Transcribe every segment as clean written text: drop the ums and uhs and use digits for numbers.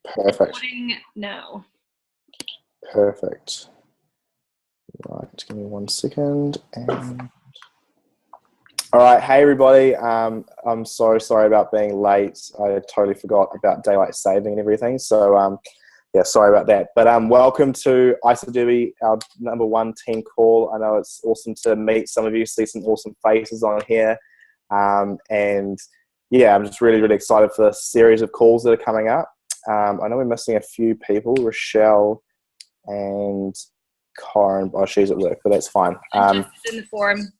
Perfect. Recording now. Perfect. Right, give me 1 second. And all right, hey everybody. I'm so sorry about being late. I totally forgot about daylight saving and everything. So yeah, sorry about that. But welcome to IsaDerby, our number 1 team call. I know it's awesome to meet some of you, see some awesome faces on here. And yeah, I'm just really excited for the series of calls that are coming up. I know we're missing a few people, Rochelle and Corin. Oh, she's at work, but that's fine. And Jess is in the forum.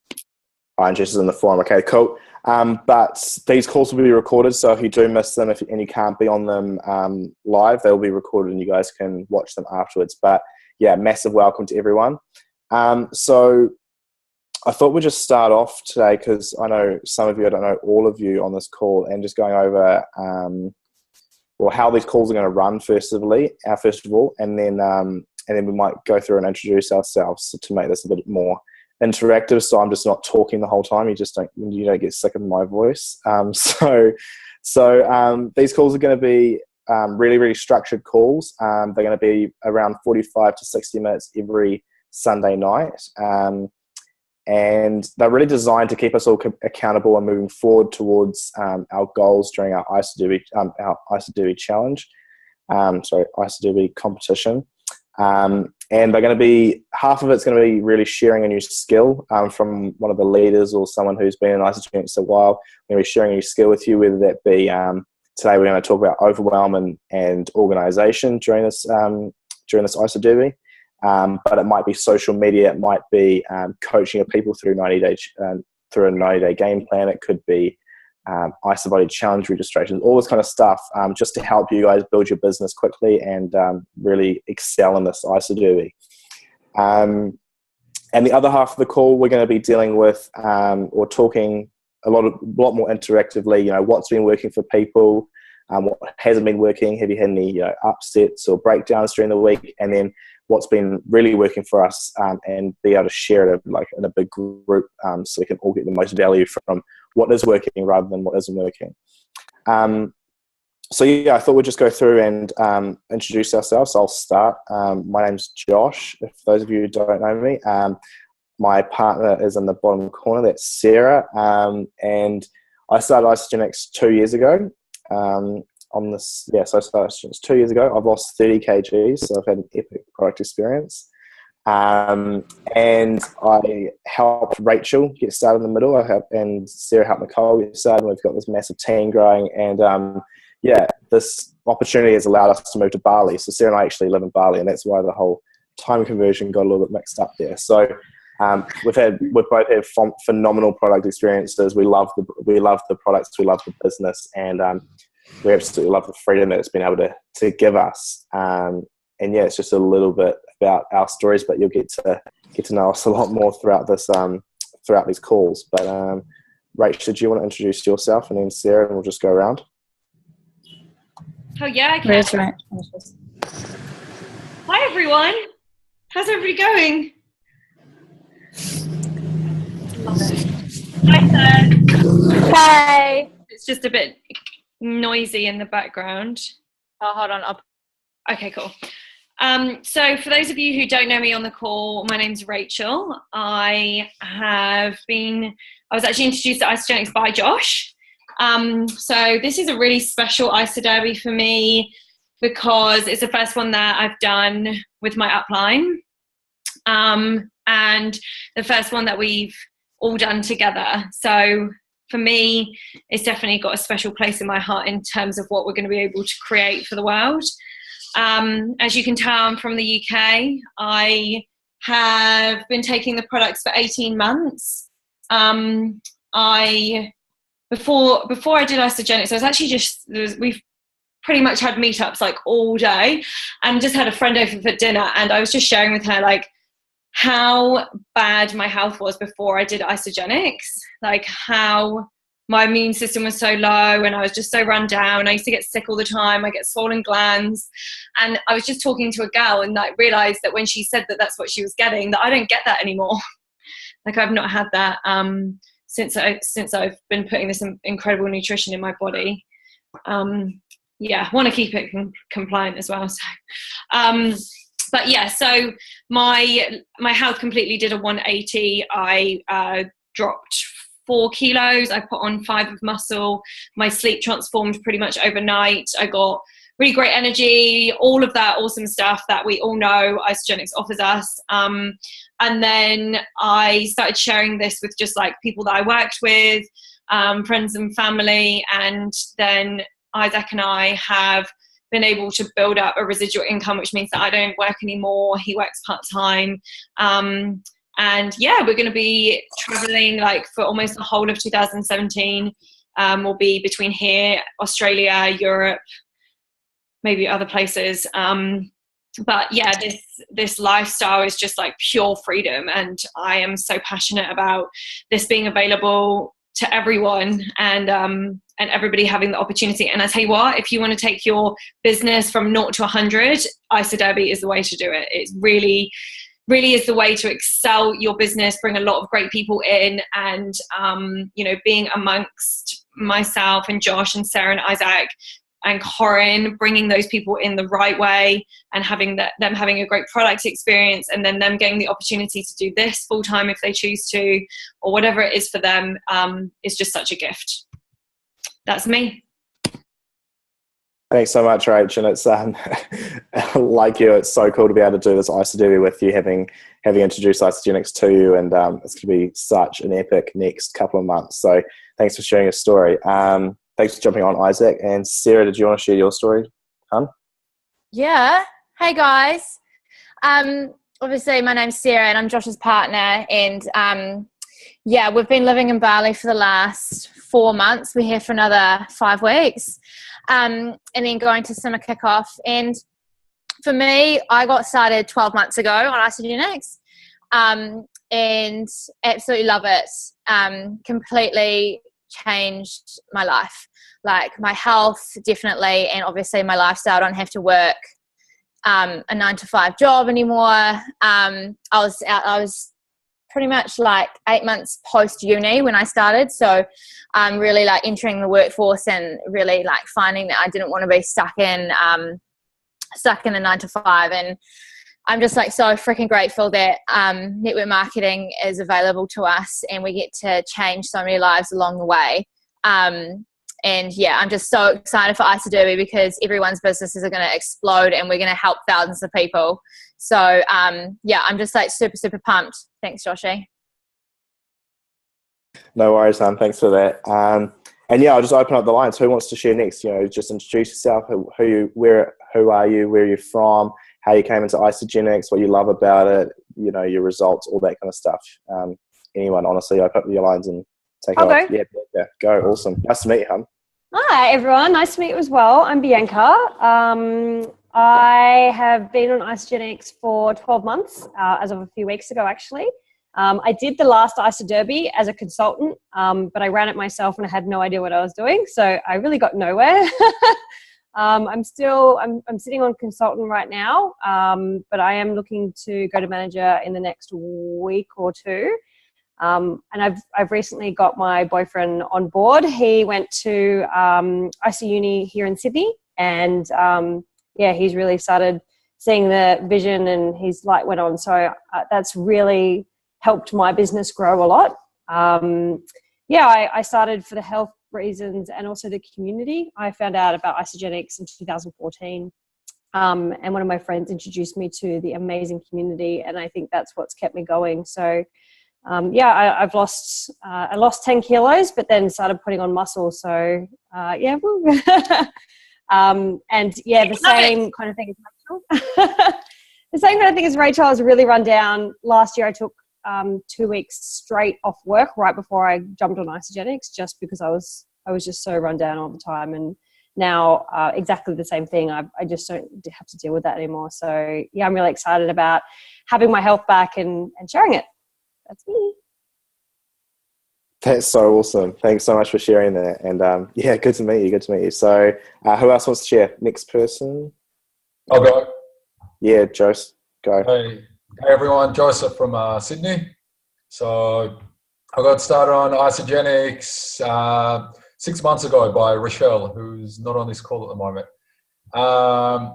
And Jess is in the forum. Okay, cool. But these calls will be recorded, so if you do miss them and you can't be on them live, they'll be recorded and you guys can watch them afterwards. But yeah, massive welcome to everyone. So I thought we'd just start off today because I know some of you, I don't know all of you on this call, and just going over how these calls are going to run first of all, and then we might go through and introduce ourselves to make this a bit more interactive. So I'm just not talking the whole time. You don't get sick of my voice. So these calls are going to be really structured calls. They're going to be around 45 to 60 minutes every Sunday night. And they're really designed to keep us all accountable and moving forward towards our goals during our IsaDerby challenge. IsaDerby competition. And they're going to be, half of it's going to be really sharing a new skill from one of the leaders or someone who's been in IsaDerby for a while. We're going to be sharing a new skill with you, whether that be, today we're going to talk about overwhelm and organisation during this IsaDerby. But it might be social media, it might be coaching your people through a 90-day game plan. It could be IsaBody challenge registrations, all this kind of stuff, just to help you guys build your business quickly and really excel in this IsaDerby. And the other half of the call, we're going to be dealing with or talking a lot more interactively. You know, what's been working for people, what hasn't been working. Have you had any upsets or breakdowns during the week? And then what's been really working for us, and be able to share it in a big group, so we can all get the most value from what is working rather than what isn't working. So yeah, I thought we'd just go through and introduce ourselves. So I'll start. My name's Josh, if those of you who don't know me. My partner is in the bottom corner, that's Sarah. And I started IsaGenix 2 years ago. So I started just 2 years ago. I've lost 30 kgs, so I've had an epic product experience. And I helped Rachel get started in the middle. And Sarah helped Nicole get started. We've got this massive team growing. And this opportunity has allowed us to move to Bali. So Sarah and I actually live in Bali, and that's why the whole time conversion got a little bit mixed up there. So we've both had phenomenal product experiences. We love the products, we love the business, and we absolutely love the freedom that it's been able to give us. And yeah, it's just a little bit about our stories, but you'll get to know us a lot more throughout these calls. But Rachel, do you want to introduce yourself, and then Sarah, and we'll just go around? Oh yeah, I can. That's right. Hi everyone. How's everybody going? Hi Sarah. Hi. It's just a bit noisy in the background. Oh, hold on. Okay, cool. So for those of you who don't know me on the call, my name's Rachel. I was actually introduced to IsaGenix by Josh. So this is a really special IsaDerby for me because it's the first one that I've done with my upline. And the first one that we've all done together. So for me, it's definitely got a special place in my heart in terms of what we're going to be able to create for the world. As you can tell, I'm from the UK. I have been taking the products for 18 months. Before I did IsaGenix, I was actually we've pretty much had meetups like all day, and just had a friend over for dinner, and I was just sharing with her like how bad my health was before I did IsaGenix, like how my immune system was so low and I was just so run down. I used to get sick all the time. I get swollen glands. And I was just talking to a girl and I realized that when she said that that's what she was getting, that I don't get that anymore. Like I've not had that since I've been putting this incredible nutrition in my body. yeah, want to keep it compliant as well. So, but yeah, so my health completely did a 180. I dropped 4 kilos. I put on 5 of muscle. My sleep transformed pretty much overnight. I got really great energy, all of that awesome stuff that we all know IsaGenix offers us. And then I started sharing this with just like people that I worked with, friends and family. And then Isaac and I have been able to build up a residual income, which means that I don't work anymore. He works part-time. And yeah, we're going to be traveling like for almost the whole of 2017. We'll be between here, Australia, Europe, maybe other places. But yeah, this lifestyle is just like pure freedom. And I am so passionate about this being available to everyone and everybody having the opportunity. And I tell you what, if you want to take your business from 0 to 100, IsaDerby is the way to do it. It's really is the way to excel your business, bring a lot of great people in, and being amongst myself and Josh and Sarah and Isaac and Corinne, bringing those people in the right way and having them having a great product experience, and then them getting the opportunity to do this full time if they choose to, or whatever it is for them, is just such a gift. That's me. Thanks so much, Rach. And it's like you, it's so cool to be able to do this IsaDerby with you, having introduced IsaGenix to you, and it's going to be such an epic next couple of months. So thanks for sharing your story. Thanks for jumping on, Isaac. And Sarah, did you want to share your story, hun? Yeah. Hey, guys. Obviously, my name's Sarah and I'm Josh's partner. And we've been living in Bali for the last 4 months. We're here for another 5 weeks. And then going to summer kickoff. And for me, I got started 12 months ago on IsaGenix, and absolutely love it. Completely changed my life, like my health definitely, and obviously my lifestyle. I don't have to work a 9-to-5 job anymore. I was pretty much like 8 months post uni when I started, so I'm really like entering the workforce and really like finding that I didn't want to be stuck in the 9-to-5. And I'm just like so freaking grateful that network marketing is available to us and we get to change so many lives along the way. And yeah, I'm just so excited for IsaDerby because everyone's businesses are going to explode and we're going to help thousands of people. So I'm just like super, super pumped. Thanks, Joshy. No worries, hon. Thanks for that. And yeah, I'll just open up the lines. Who wants to share next? Just introduce yourself. Who are you? Where are you from? How you came into IsaGenix, what you love about it, your results, all that kind of stuff. Anyone, honestly, open up your lines and take it off. Yeah, go. Awesome. Nice to meet you, hon. Hi, everyone. Nice to meet you as well. I'm Bianca. I have been on IsaGenix for 12 months, as of a few weeks ago, actually. I did the last IsaDerby as a consultant, but I ran it myself and I had no idea what I was doing, so I really got nowhere. I'm sitting on consultant right now, but I am looking to go to manager in the next week or two. And I've recently got my boyfriend on board. He went to ISA Uni here in Sydney, and he's really started seeing the vision, and his light went on. So that's really helped my business grow a lot. I started for the health reasons and also the community. I found out about IsaGenix in 2014, and one of my friends introduced me to the amazing community, and I think that's what's kept me going. So I lost 10 kilos, but then started putting on muscle. So the same kind of thing as Rachel. The same kind of thing as Rachel. I was really run down. Last year I took 2 weeks straight off work right before I jumped on IsaGenix, just because I was just so run down all the time. And now exactly the same thing. I just don't have to deal with that anymore. So yeah, I'm really excited about having my health back and sharing it. That's me. That's so awesome. Thanks so much for sharing that. And good to meet you. So who else wants to share? Next person? I'll go. Yeah, Joseph, go. Hey everyone, Joseph from Sydney. So I got started on IsaGenix 6 months ago by Rochelle, who's not on this call at the moment. I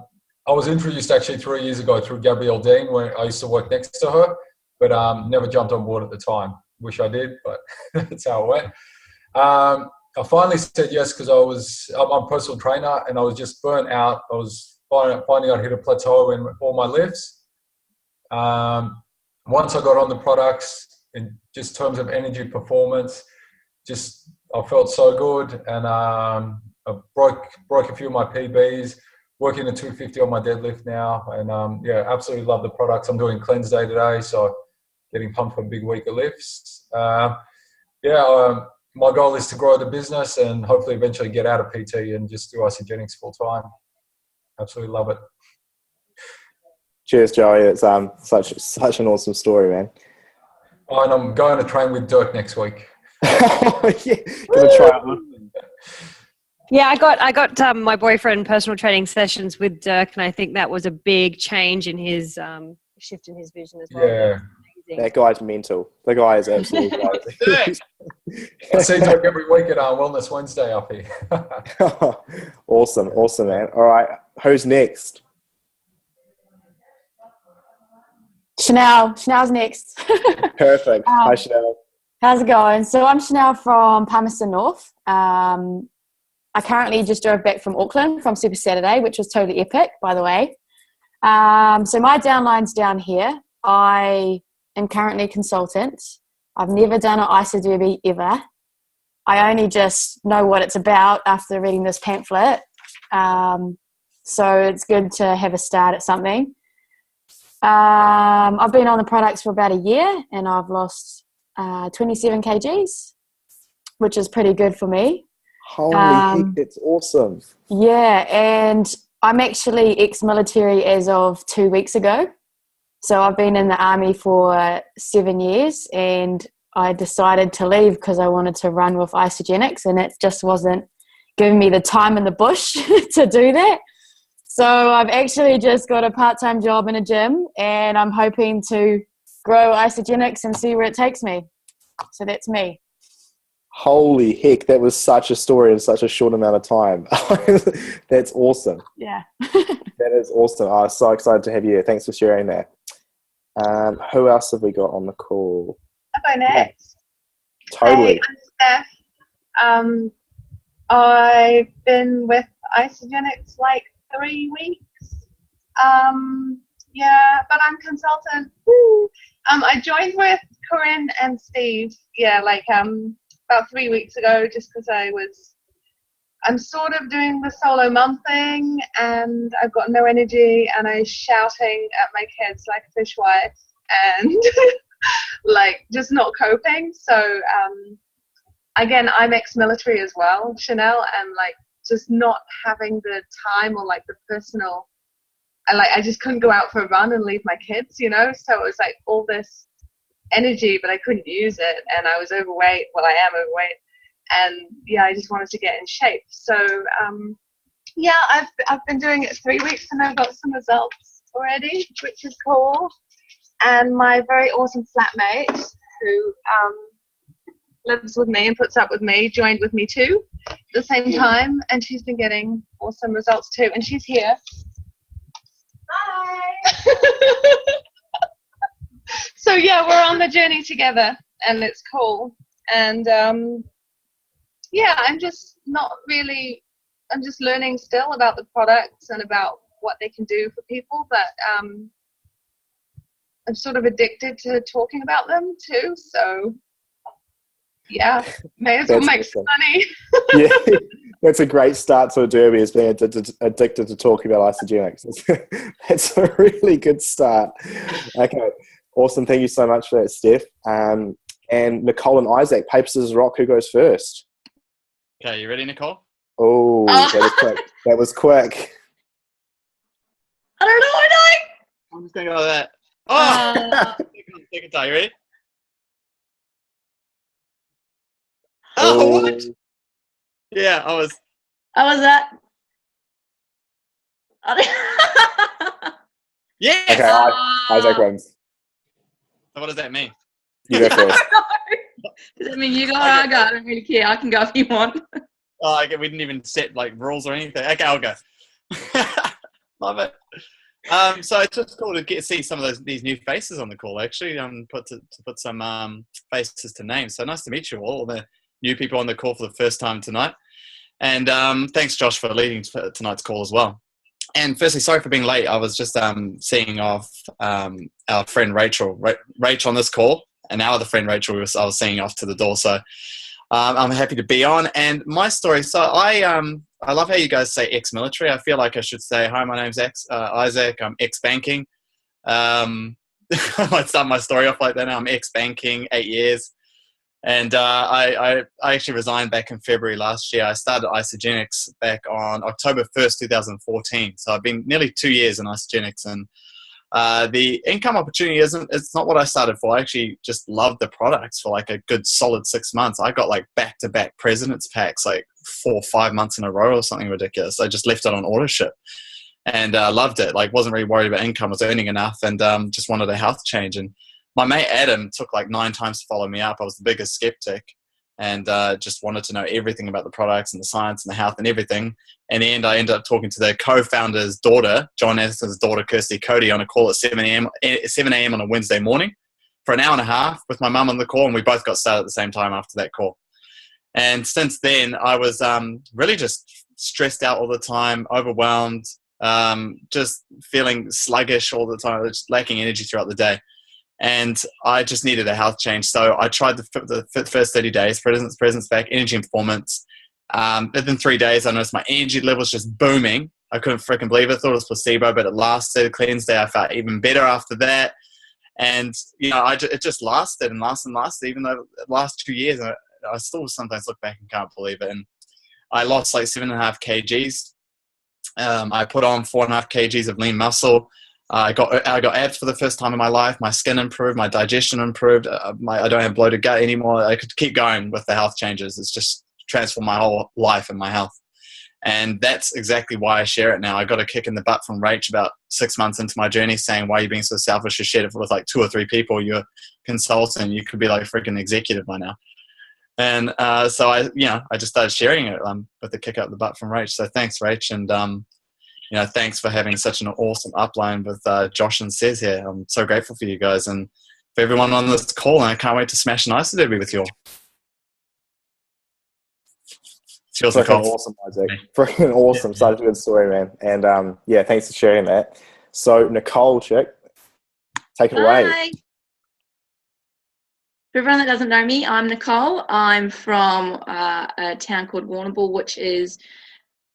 was introduced actually 3 years ago through Gabrielle Dean, where I used to work next to her, but never jumped on board at the time. Wish I did, but that's how it went. I finally said yes because I'm a personal trainer and I was just burnt out. I was finding I hit a plateau in all my lifts. Once I got on the products, in just terms of energy performance, I felt so good, and I broke a few of my PBs. Working at 250 on my deadlift now, and absolutely love the products. I'm doing cleanse day today, so getting pumped for a big week of lifts. My goal is to grow the business and hopefully eventually get out of PT and just do IsaGenics full time. Absolutely love it. Cheers, Joey. It's such an awesome story, man. Oh, and I'm going to train with Dirk next week. Yeah, gonna try it. Yeah, I got my boyfriend personal training sessions with Dirk, and I think that was a big change in his shift in his vision as well. Yeah. That guy's mental. The guy is absolutely crazy. I see Dirk every week at Wellness Wednesday up here. Awesome, man. All right, who's next? Chanel's next. Perfect. Hi, Chanel. How's it going? So I'm Chanel from Palmerston North. I currently just drove back from Auckland from Super Saturday, which was totally epic, by the way. So my downline's down here. I am currently a consultant. I've never done an IsaDerby ever. I only just know what it's about after reading this pamphlet. So it's good to have a start at something. I've been on the products for about a year and I've lost 27 kgs, which is pretty good for me. Holy heck, that's awesome. Yeah, and I'm actually ex-military as of 2 weeks ago. So I've been in the army for 7 years and I decided to leave because I wanted to run with IsaGenics and it just wasn't giving me the time in the bush to do that. So I've actually just got a part-time job in a gym and I'm hoping to grow IsaGenics and see where it takes me. So that's me. Holy heck, that was such a story in such a short amount of time. That's awesome. Yeah. That is awesome. I'm so excited to have you here. Thanks for sharing that. Who else have we got on the call? I'll go next. Yeah, totally. Hey, I'm Steph. I've been with IsaGenics like 3 weeks. But I'm consultant. Woo. I joined with Corinne and Steve. About 3 weeks ago, just because I'm sort of doing the solo mum thing, and I've got no energy, and I'm shouting at my kids like a fishwife, and just not coping. So again, I'm ex-military as well, Chanel, and just not having the time or the personal. I just couldn't go out for a run and leave my kids, So it was all this energy, but I couldn't use it, and I was overweight. Well, I am overweight, and I just wanted to get in shape. So I've been doing it 3 weeks, and I've got some results already, which is cool. And my very awesome flatmate, who lives with me and puts up with me, joined with me too at the same time, and she's been getting awesome results too. And she's here. Hi. So we're on the journey together, and it's cool. And I'm just I'm just learning still about the products and about what they can do for people, but I'm sort of addicted to talking about them too. So may as well make some money. Yeah, that's a great start to a derby, is being addicted to talking about IsaGenics. That's a really good start. Okay. Awesome. Thank you so much for that, Steph. And Nicole and Isaac, paper, scissors, rock. Who goes first? Okay, you ready, Nicole? Oh, that was quick. That was quick. I don't know what I'm just going to go with that. Oh! Second time. You ready? Oh, what? Yeah, I was. How was that? Yes! Okay, Isaac wins. So what does that mean? You go first. Does that mean you go or I go? I don't really care. I can go if you want. Oh, okay, we didn't even set rules or anything. Okay, I'll go. Love it. So it's just cool to see some of these new faces on the call. Actually, to put some faces to names. So nice to meet you all the new people on the call for the first time tonight. And thanks, Josh, for leading tonight's call as well. And firstly, sorry for being late. I was just seeing off our friend Rachel. Rachel on this call, and our other friend Rachel, I was seeing off to the door. So I'm happy to be on. And my story, so I love how you guys say ex-military. I feel like I should say, hi, my name's Isaac. I'm ex-banking. I might start my story off like that now. I'm ex-banking, 8 years. And I actually resigned back in February last year. I started IsaGenics back on October 1st, 2014. So I've been nearly 2 years in IsaGenics, and the income opportunity it's not what I started for. I actually just loved the products for like a good solid 6 months. I got like back-to-back president's packs like 4 or 5 months in a row or something ridiculous. I just left it on auto ship and loved it. Like, wasn't really worried about income. I was earning enough, and just wanted a health change. And my mate Adam took like 9 times to follow me up. I was the biggest skeptic, and just wanted to know everything about the products and the science and the health and everything. In the end, I ended up talking to the co-founder's daughter, John Anderson's daughter, Kirsty Cody, on a call at 7 a.m. on a Wednesday morning for an hour and a half with my mum on the call, and we both got started at the same time after that call. And since then, I was really just stressed out all the time, overwhelmed, just feeling sluggish all the time, just lacking energy throughout the day. And I just needed a health change. So I tried the first 30 days, Presence Back, Energy and Performance. Within 3 days, I noticed my energy levels just booming. I couldn't freaking believe it. Thought it was placebo, but it lasted. Cleanse Day, I felt even better after that. And, you know, it just lasted and lasted and lasted, even though the last 2 years, I still sometimes look back and can't believe it. And I lost like 7.5 kgs. I put on 4.5 kgs of lean muscle. I got abs for the first time in my life. My skin improved. My digestion improved. I don't have bloated gut anymore. I could keep going with the health changes. It's just transformed my whole life and my health. And that's exactly why I share it now. I got a kick in the butt from Rach about 6 months into my journey saying, why are you being so selfish? You shared it with like 2 or 3 people. You're a consultant. You could be like a freaking executive by now. And so I just started sharing it with the kick up the butt from Rach. So thanks, Rach. And thanks for having such an awesome upline with Josh and Cez here. I'm so grateful for you guys and for everyone on this call, and I can't wait to smash an IsaDerby with you all. Cheers, Freaking awesome, Isaac. Freaking awesome. Yeah. Such a good story, man. And thanks for sharing that. So, Nicole, chick, take it away. Hi. For everyone that doesn't know me, I'm Nicole. I'm from a town called Warrnambool, which is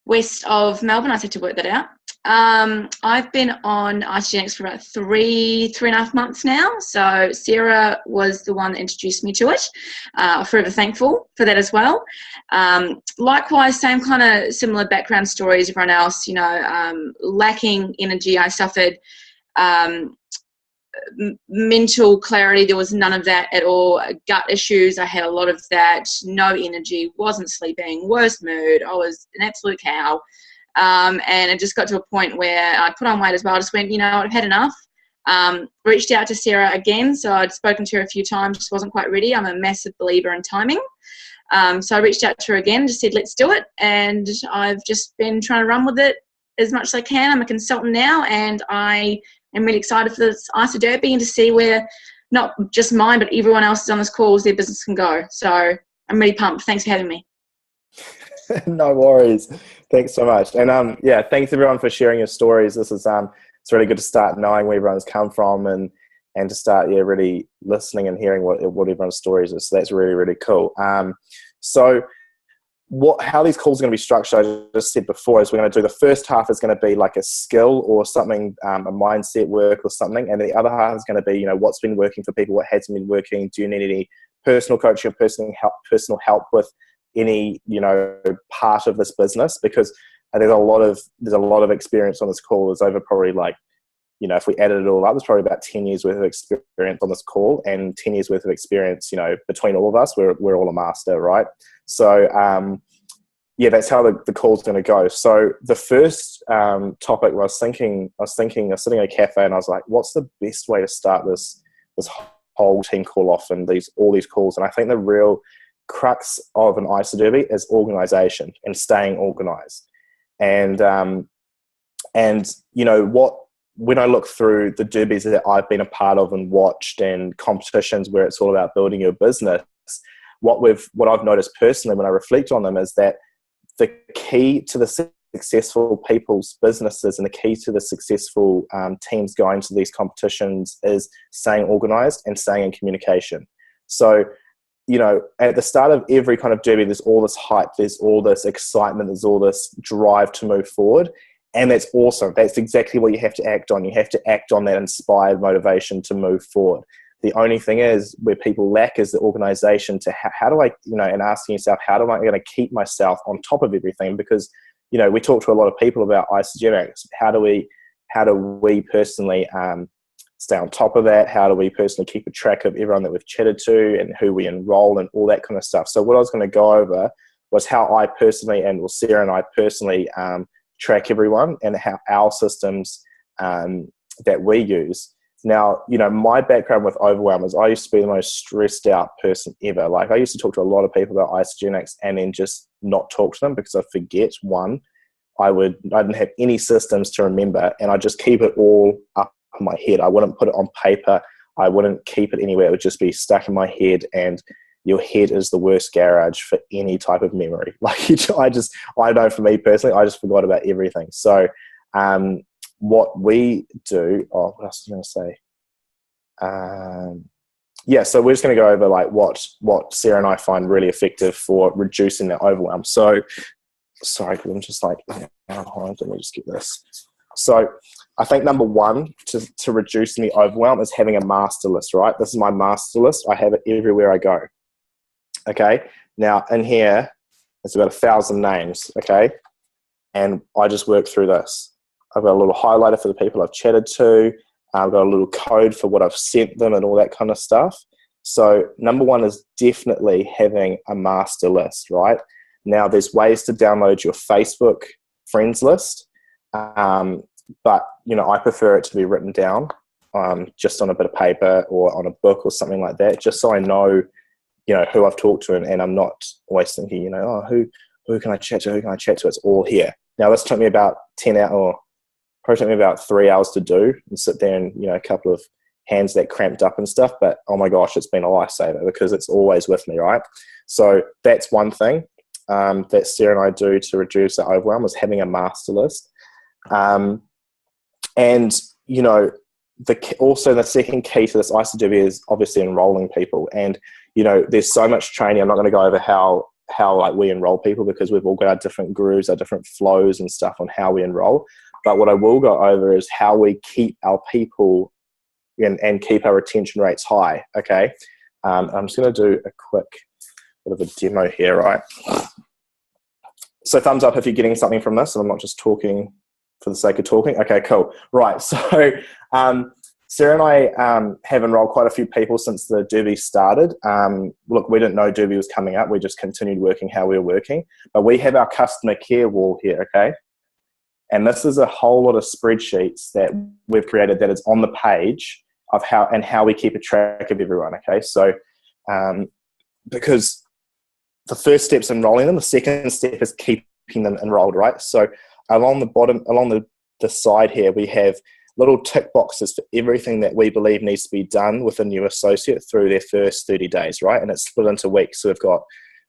west of Melbourne. I had to work that out. I've been on IsaGenics for about 3.5 months now. So Sarah was the one that introduced me to it. I'm forever thankful for that as well. Likewise, same kind of similar background stories, everyone else, lacking energy. I suffered mental clarity. There was none of that at all. Gut issues. I had a lot of that. No energy, wasn't sleeping, worst mood. I was an absolute cow. And it just got to a point where I put on weight as well. I just went, I've had enough. Reached out to Sarah again. So I'd spoken to her a few times, just wasn't quite ready. I'm a massive believer in timing. So I reached out to her again, just said, let's do it. And I've just been trying to run with it as much as I can. I'm a consultant now, and I am really excited for this IsaDerby and to see where not just mine, but everyone else's on this call, their business can go. So I'm really pumped. Thanks for having me. No worries. Thanks so much. And thanks everyone for sharing your stories. This is it's really good to start knowing where everyone's come from and to start really listening and hearing what everyone's stories is. So that's really, really cool. So how these calls are going to be structured, I just said before, is we're going to do the first half is going to be like a skill or something, a mindset work or something, and the other half is going to be what's been working for people, what hasn't been working. Do you need any personal coaching or personal help with any part of this business? Because there's a lot of experience on this call. There's over probably if we added it all up, there's probably about 10 years worth of experience on this call, and 10 years worth of experience, between all of us, we're all a master, right? So, that's how the call's going to go. So the first topic, I was sitting in a cafe and I was like, what's the best way to start this whole team call off and all these calls? And I think the real crux of an IsaDerby is organization and staying organized. And And, you know, when I look through the derbies that I've been a part of and watched and competitions where it's all about building your business, what I've noticed personally when I reflect on them is that the key to the successful people's businesses and the key to the successful teams going to these competitions is staying organized and staying in communication. So, you know, at the start of every kind of derby, there's all this hype, there's all this excitement, there's all this drive to move forward. And that's awesome. That's exactly what you have to act on. You have to act on that inspired motivation to move forward. The only thing is where people lack is the organization to how do I, you know, and asking yourself, how am I going to keep myself on top of everything? Because, you know, we talk to a lot of people about IsaDerby. How do we personally stay on top of that? How do we personally keep a track of everyone that we've chatted to and who we enroll and all that kind of stuff? So what I was going to go over was how I personally, and Sarah and I personally, track everyone and how our systems that we use. Now, you know, my background with overwhelm is I used to be the most stressed out person ever. Like, I used to talk to a lot of people about isogenics and then just not talk to them because I forget. One, I didn't have any systems to remember, and I just keep it all up in my head. I wouldn't put it on paper. I wouldn't keep it anywhere. It would just be stuck in my head, and your head is the worst garage for any type of memory. Like, I know for me personally, I just forgot about everything. So what we do, what else was I going to say? So we're just going to go over like what Sarah and I find really effective for reducing that overwhelm. So, sorry, I'm just like, let me just get this. So I think number one to reduce the overwhelm is having a master list, right? This is my master list. I have it everywhere I go. Okay. Now in here, it's about 1,000 names. Okay. And I just work through this. I've got a little highlighter for the people I've chatted to. I've got a little code for what I've sent them and all that kind of stuff. So number one is definitely having a master list, right? Now there's ways to download your Facebook friends list. But, you know, I prefer it to be written down just on a bit of paper or on a book or something like that, just so I know, you know, who I've talked to, and I'm not always thinking, you know, who can I chat to? Who can I chat to? It's all here. Now, this took me about 10 hours, or probably took me about 3 hours to do and sit there and, you know, a couple of hands that cramped up and stuff. But, oh my gosh, it's been a lifesaver because it's always with me, right? So that's one thing that Sarah and I do to reduce the overwhelm, is having a master list. And, you know, also the second key to this IsaDerby is obviously enrolling people. And, you know, there's so much training. I'm not going to go over how like we enroll people, because we've all got our different grooves, our different flows and stuff on how we enroll. But what I will go over is how we keep our people and keep our retention rates high. Okay. I'm just going to do a quick bit of a demo here, right? So thumbs up if you're getting something from this and I'm not just talking for the sake of talking. Okay, cool. Right. So Sarah and I have enrolled quite a few people since the derby started. Look, we didn't know derby was coming up. We just continued working how we were working. But we have our customer care wall here, okay? And this is a whole lot of spreadsheets that we've created that is on the page of how we keep a track of everyone, okay? So because the first step's enrolling them, the second step is keeping them enrolled, right? So along the bottom, along the side here, we have little tick boxes for everything that we believe needs to be done with a new associate through their first 30 days, right? And it's split into weeks. So we've got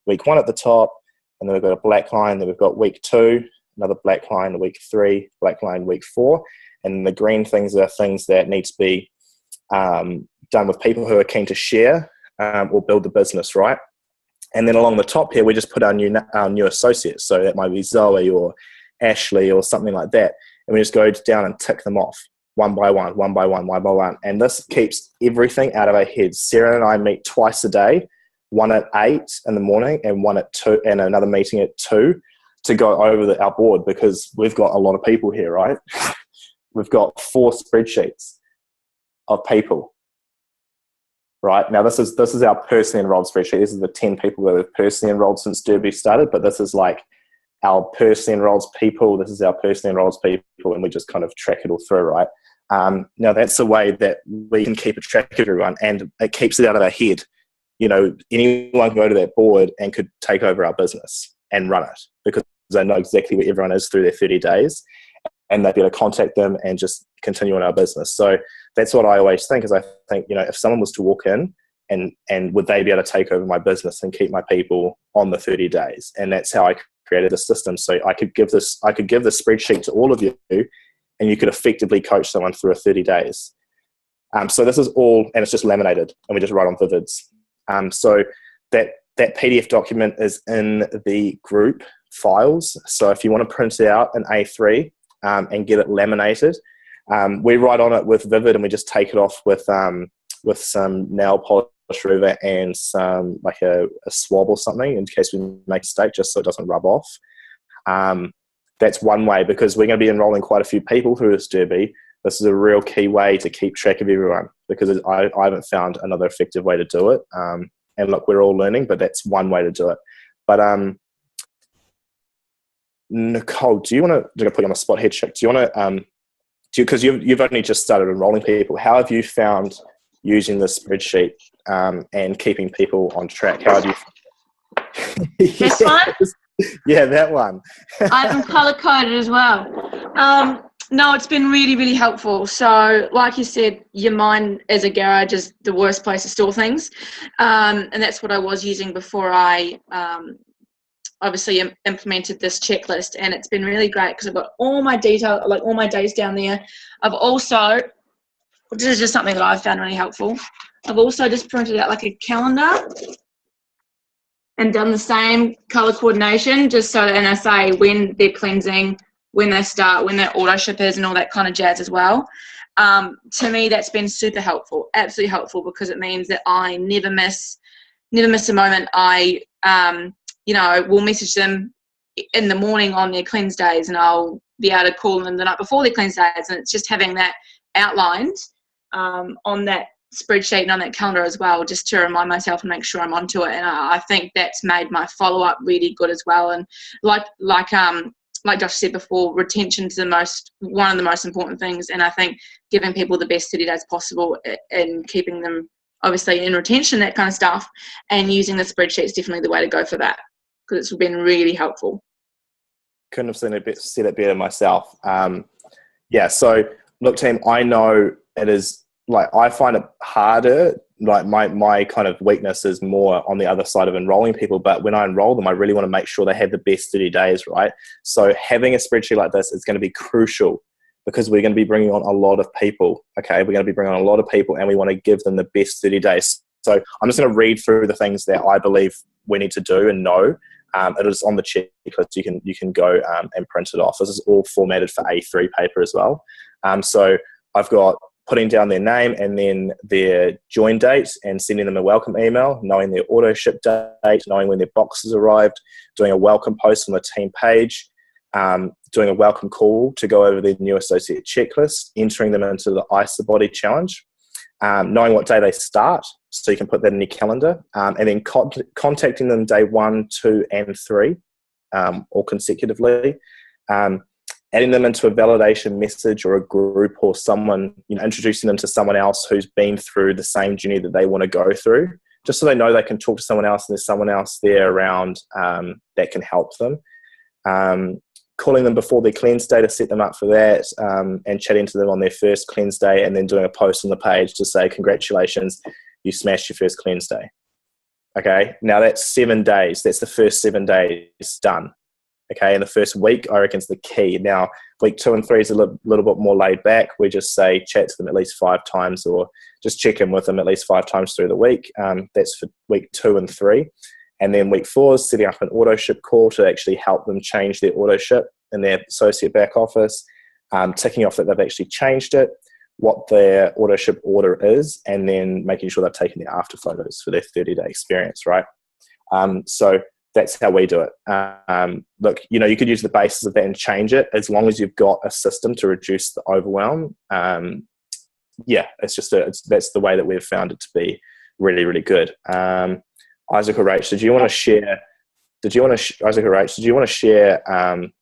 week 1 at the top, and then we've got a black line, then we've got week 2, another black line, week 3, black line, week 4. And the green things are things that need to be done with people who are keen to share or build the business, right? And then along the top here, we just put our new associates. So that might be Zoe or Ashley or something like that. And we just go down and tick them off one by one, one by one, one by one. And this keeps everything out of our heads. Sarah and I meet twice a day, one at 8 in the morning and one at 2, and another meeting at 2 to go over our board, because we've got a lot of people here, right? We've got 4 spreadsheets of people, right? Now this is our personally enrolled spreadsheet. This is the 10 people that have personally enrolled since Derby started, but this is like our personally enrolled people. This is our personally enrolled people, and we just kind of track it all through, right? Now that's the way that we can keep a track of everyone, and it keeps it out of our head. You know, anyone can go to that board and could take over our business and run it, because they know exactly where everyone is through their 30 days. and they'd be able to contact them and just continue on our business. So that's what I always think, is I think, if someone was to walk in, and would they be able to take over my business and keep my people on the 30 days? And that's how I created the system. So I could give this spreadsheet to all of you, and you could effectively coach someone through a 30 days. So this is all, and it's just laminated, and we just write on Vivids. So that PDF document is in the group files. So if you want to print it out in A3 and get it laminated, we write on it with Vivid, and we just take it off with some nail polish remover and some like a swab or something in case we make a mistake, just so it doesn't rub off. That's one way, because we're going to be enrolling quite a few people through this derby. This is a real key way to keep track of everyone, because I haven't found another effective way to do it. And look, we're all learning, but that's one way to do it. But Nicole, do you want to put you on the spot here, chick? Do you want to, because you've only just started enrolling people, how have you found using the spreadsheet and keeping people on track? How have you? This one? Yeah, that one. I have them color coded as well. No, it's been really, really helpful. So, like you said, your mind as a garage is the worst place to store things, and that's what I was using before I obviously implemented this checklist. And it's been really great because I've got all my detail, like all my days down there. I've also, this is just something that I've found really helpful, I've also just printed out like a calendar and done the same color coordination, just so that, and I say when they're cleansing, when they start, when their auto ship is, and all that kind of jazz as well. To me, that's been super helpful, absolutely helpful, because it means that I never miss a moment. I, will message them in the morning on their cleanse days, and I'll be able to call them the night before their cleanse days, and it's just having that outlined on that spreadsheet and on that calendar as well, just to remind myself and make sure I'm onto it. And I think that's made my follow-up really good as well. And like Josh said before, retention is one of the most important things, and I think giving people the best 30 days possible and keeping them obviously in retention, that kind of stuff, and using the spreadsheet is definitely the way to go for that, because it's been really helpful. Couldn't have said it better myself. So look, team, I know it is, like, I find it harder. Like my kind of weakness is more on the other side of enrolling people, but when I enroll them, I really want to make sure they have the best 30 days, right? So having a spreadsheet like this is going to be crucial, because we're going to be bringing on a lot of people. Okay, we're going to be bringing on a lot of people, and we want to give them the best 30 days. So I'm just going to read through the things that I believe we need to do and know. It is on the checklist. You can go and print it off. This is all formatted for A3 paper as well. So I've got putting down their name and then their join date and sending them a welcome email, knowing their auto ship date, knowing when their boxes arrived, doing a welcome post on the team page, doing a welcome call to go over their new associate checklist, entering them into the IsaBody challenge, knowing what day they start, so you can put that in your calendar, and then contacting them day 1, 2, and 3, or consecutively, adding them into a validation message or a group or someone, introducing them to someone else who's been through the same journey that they want to go through, just so they know they can talk to someone else and there's someone else there around that can help them. Calling them before their cleanse day to set them up for that, and chatting to them on their first cleanse day, and then doing a post on the page to say, congratulations, you smashed your first cleanse day. Okay, now that's 7 days. That's the first 7 days done. Okay, and the first week, I reckon, is the key. Now, week 2 and 3 is a little bit more laid back. We just say chat to them at least 5 times, or just check in with them at least 5 times through the week. That's for week 2 and 3. And then week 4 is setting up an auto ship call to actually help them change their auto ship in their associate back office, ticking off that they've actually changed it, what their auto ship order is, and then making sure they've taken the after photos for their 30-day experience, right? So that's how we do it. Look, you could use the basis of that and change it, as long as you've got a system to reduce the overwhelm. That's the way that we've found it to be really, really good. Isaac or Rach, did you want to share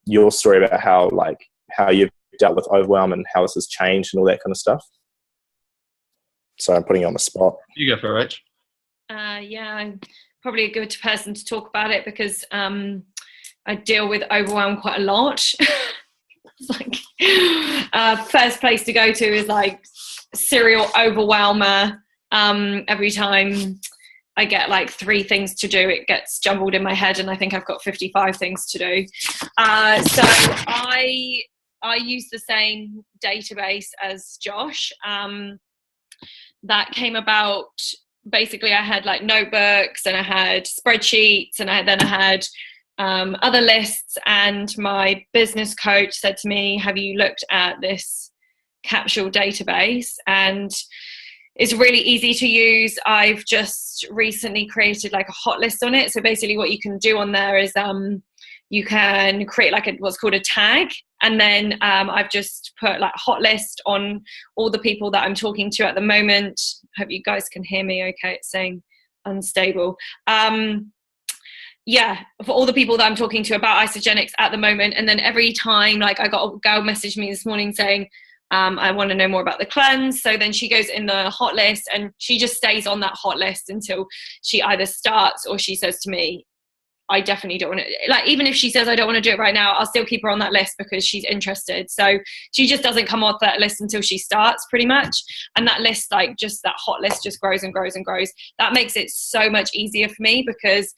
your story about how you've dealt with overwhelm and how this has changed and all that kind of stuff? So I'm putting you on the spot. You go for it, Rach. I'm probably a good person to talk about it, because I deal with overwhelm quite a lot. It's like first place to go to is like serial overwhelmer. Every time I get like 3 things to do, it gets jumbled in my head, and I think I've got 55 things to do. So I use the same database as Josh. That came about, basically I had like notebooks, and I had spreadsheets, and I had other lists, and my business coach said to me, have you looked at this capsule database? And it's really easy to use. I've just recently created like a hot list on it. So basically what you can do on there is you can create like what's called a tag, and then I've just put like hot list on all the people that I'm talking to at the moment. Hope you guys can hear me okay. It's saying unstable. Yeah, for all the people that I'm talking to about Isagenix at the moment. And then every time, like I got a girl message me this morning saying, I want to know more about the cleanse. So then she goes in the hot list, and she just stays on that hot list until she either starts or she says to me, I definitely don't want to, like, even if she says I don't want to do it right now, I'll still keep her on that list because she's interested. So she just doesn't come off that list until she starts, pretty much. And that list, like just that hot list just grows and grows and grows. That makes it so much easier for me, because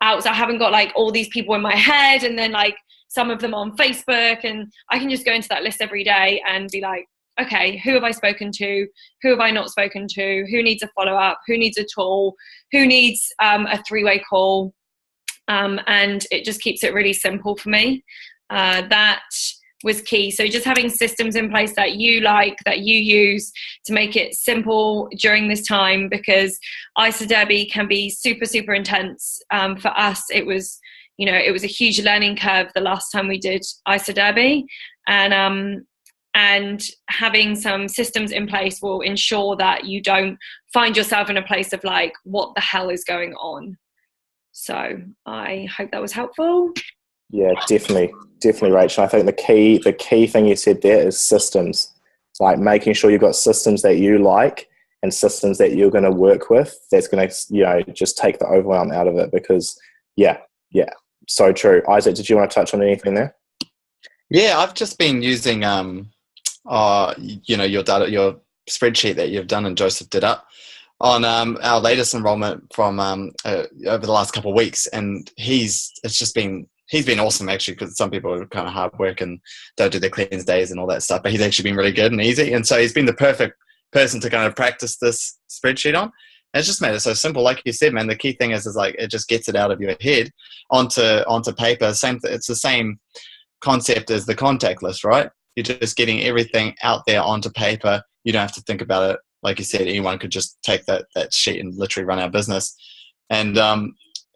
I haven't got like all these people in my head, and then like some of them on Facebook, and I can just go into that list every day and be like, okay, who have I spoken to? Who have I not spoken to? Who needs a follow-up? Who needs a tool? Who needs a 3-way call? And it just keeps it really simple for me. That was key. So just having systems in place that you like, that you use to make it simple during this time, because IsaDerby can be super, super intense. For us, it was a huge learning curve the last time we did IsaDerby, and having some systems in place will ensure that you don't find yourself in a place of like, what the hell is going on? So I hope that was helpful. Yeah, definitely, Rachel. I think the key thing you said there is systems. It's like making sure you've got systems that you like and systems that you're going to work with. That's going to, just take the overwhelm out of it. Because, yeah, so true. Isaac, did you want to touch on anything there? Yeah, I've just been using, your data, your spreadsheet that you've done and Joseph did up on our latest enrollment from over the last couple of weeks, and he's been awesome actually, because some people are kind of hard work and don't do their cleanse days and all that stuff, but he's actually been really good and easy, and so he's been the perfect person to kind of practice this spreadsheet on. And it's just made it so simple. Like you said, man, the key thing is like it just gets it out of your head onto paper. It's the same concept as the contact list, right? You're just getting everything out there onto paper. You don't have to think about it. Like you said, anyone could just take that sheet and literally run our business. And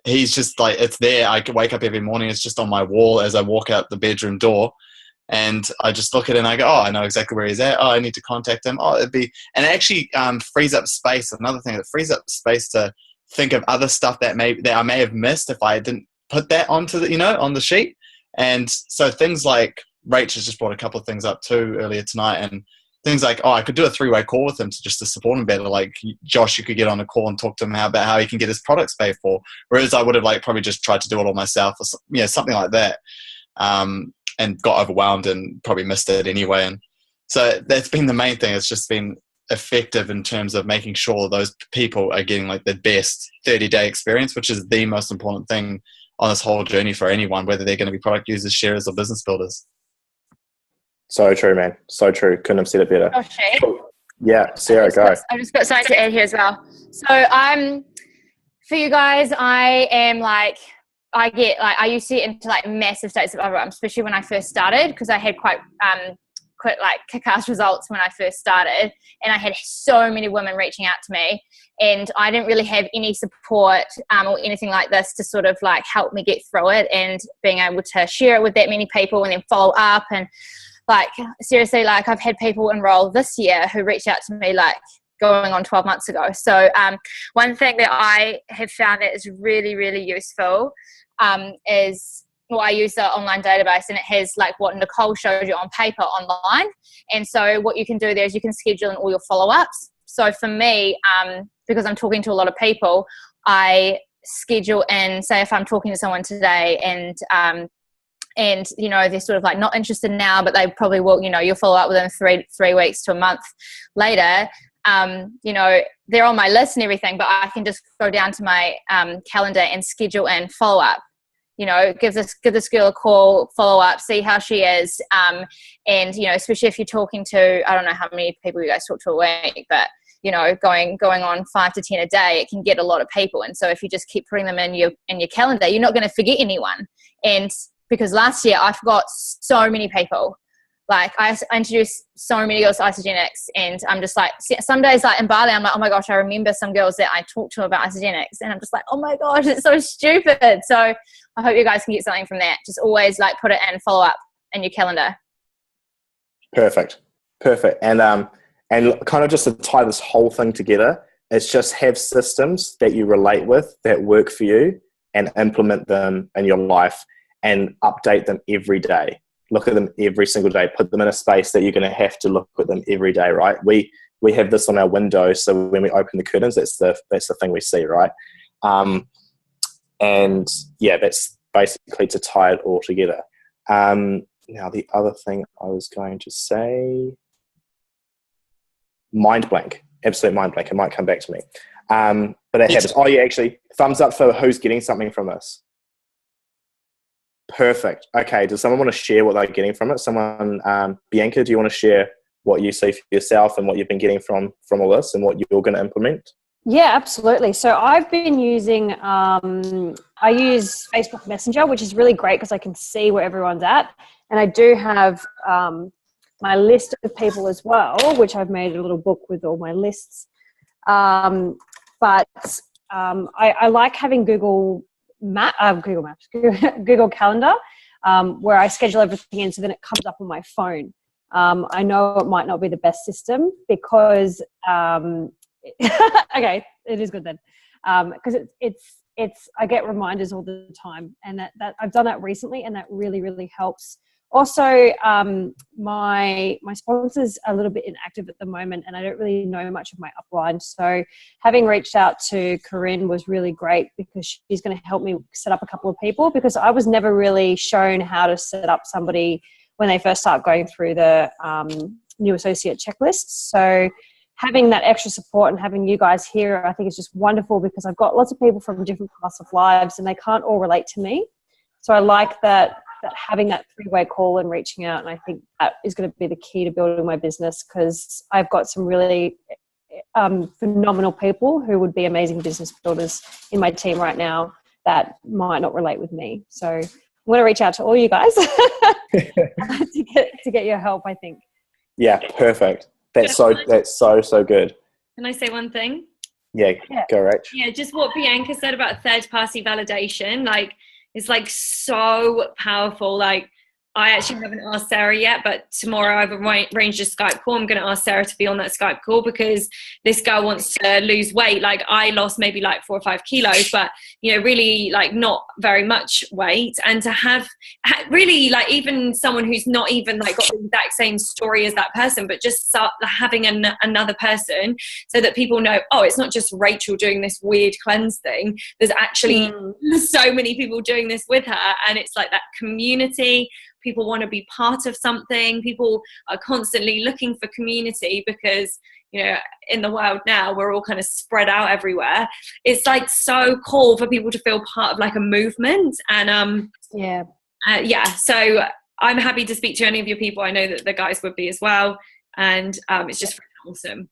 he's just like, it's there. I could wake up every morning. It's just on my wall as I walk out the bedroom door. And I just look at it and I go, oh, I know exactly where he's at. Oh, I need to contact him. Oh, and it actually frees up space. Another thing that frees up space to think of other stuff that I may have missed if I didn't put that onto on the sheet. And so things like Rachel's just brought a couple of things up too earlier tonight, and things like, I could do a 3-way call with him to support him better. Like Josh, you could get on a call and talk to him about how he can get his products paid for. Whereas I would have probably just tried to do it all myself, or something like that, and got overwhelmed and probably missed it anyway. And so that's been the main thing. It's just been effective in terms of making sure those people are getting like the best 30-day experience, which is the most important thing on this whole journey for anyone, whether they're going to be product users, sharers, or business builders. So true, man. So true. Couldn't have said it better. Oh, shit. Yeah, Sarah, go. I just got something to add here as well. So for you guys, I used to get into like massive states of overwhelm, especially when I first started, because I had quite like kick-ass results when I first started, and I had so many women reaching out to me, and I didn't really have any support or anything like this to sort of like help me get through it, and being able to share it with that many people and then follow up. And like seriously, like I've had people enroll this year who reached out to me like going on 12 months ago. So one thing that I have found that is really, really useful is, well, I use the online database, and it has like what Nicole showed you on paper online. And so what you can do there is you can schedule in all your follow-ups. So for me, because I'm talking to a lot of people, I schedule in, say if I'm talking to someone today and and they're sort of like not interested now, but they probably will, you'll follow up with them 3 weeks to a month later. They're on my list and everything, but I can just go down to my calendar and schedule in follow up. Give this girl a call, follow up, see how she is, and especially if you're talking to, I don't know how many people you guys talk to a week, but going on 5 to 10 a day, it can get a lot of people. And so if you just keep putting them in your calendar, you're not going to forget anyone. And because last year I forgot so many people. Like I introduced so many girls to Isagenics, and I'm just like, some days like in Bali, I'm like, oh my gosh, I remember some girls that I talked to about Isagenics, and I'm just like, oh my gosh, it's so stupid. So I hope you guys can get something from that. Just always like put it in follow up in your calendar. Perfect. And kind of just to tie this whole thing together, it's just have systems that you relate with that work for you and implement them in your life and update them every day. Look at them every single day. Put them in a space that you're going to have to look at them every day, right? We have this on our window, so when we open the curtains, that's the thing we see, right? And yeah, that's basically to tie it all together. Now, the other thing I was going to say, mind blank, absolute mind blank. It might come back to me. But it happens. Oh, yeah, actually, thumbs up for who's getting something from this. Perfect. Okay, does someone want to share what they're getting from it? Someone, Bianca, do you want to share what you see for yourself and what you've been getting from all this and what you're going to implement? Yeah, absolutely. So I've been using, I use Facebook Messenger, which is really great because I can see where everyone's at. And I do have my list of people as well, which I've made a little book with all my lists. But I like having Google Calendar, where I schedule everything in, so then it comes up on my phone. I know it might not be the best system because okay, it is good then, because it's I get reminders all the time, and that I've done that recently, and that really helps. Also, my sponsor's a little bit inactive at the moment, and I don't really know much of my upline. So having reached out to Corinne was really great because she's going to help me set up a couple of people, because I was never really shown how to set up somebody when they first start going through the new associate checklist. So having that extra support and having you guys here, I think is just wonderful, because I've got lots of people from different parts of lives and they can't all relate to me. So I like that having that 3-way call and reaching out. And I think that is going to be the key to building my business, because I've got some really phenomenal people who would be amazing business builders in my team right now that might not relate with me. So I'm going to reach out to all you guys to get your help, I think. Yeah, perfect. That's so good. Can I say one thing? Yeah, go Rach. Yeah, just what Bianca said about third-party validation, like, it's like so powerful. Like, I actually haven't asked Sarah yet, but tomorrow I've arranged a Skype call. I'm going to ask Sarah to be on that Skype call because this girl wants to lose weight. Like, I lost maybe like 4 or 5 kilos, but really like not very much weight. And to have really like even someone who's not even like got the exact same story as that person, but just start having another person so that people know, oh, it's not just Rachel doing this weird cleanse thing. There's actually so many people doing this with her. And it's like that community. People want to be part of something. People are constantly looking for community because, in the world now, we're all kind of spread out everywhere. It's like so cool for people to feel part of like a movement. And so I'm happy to speak to any of your people. I know that the guys would be as well. And it's just awesome.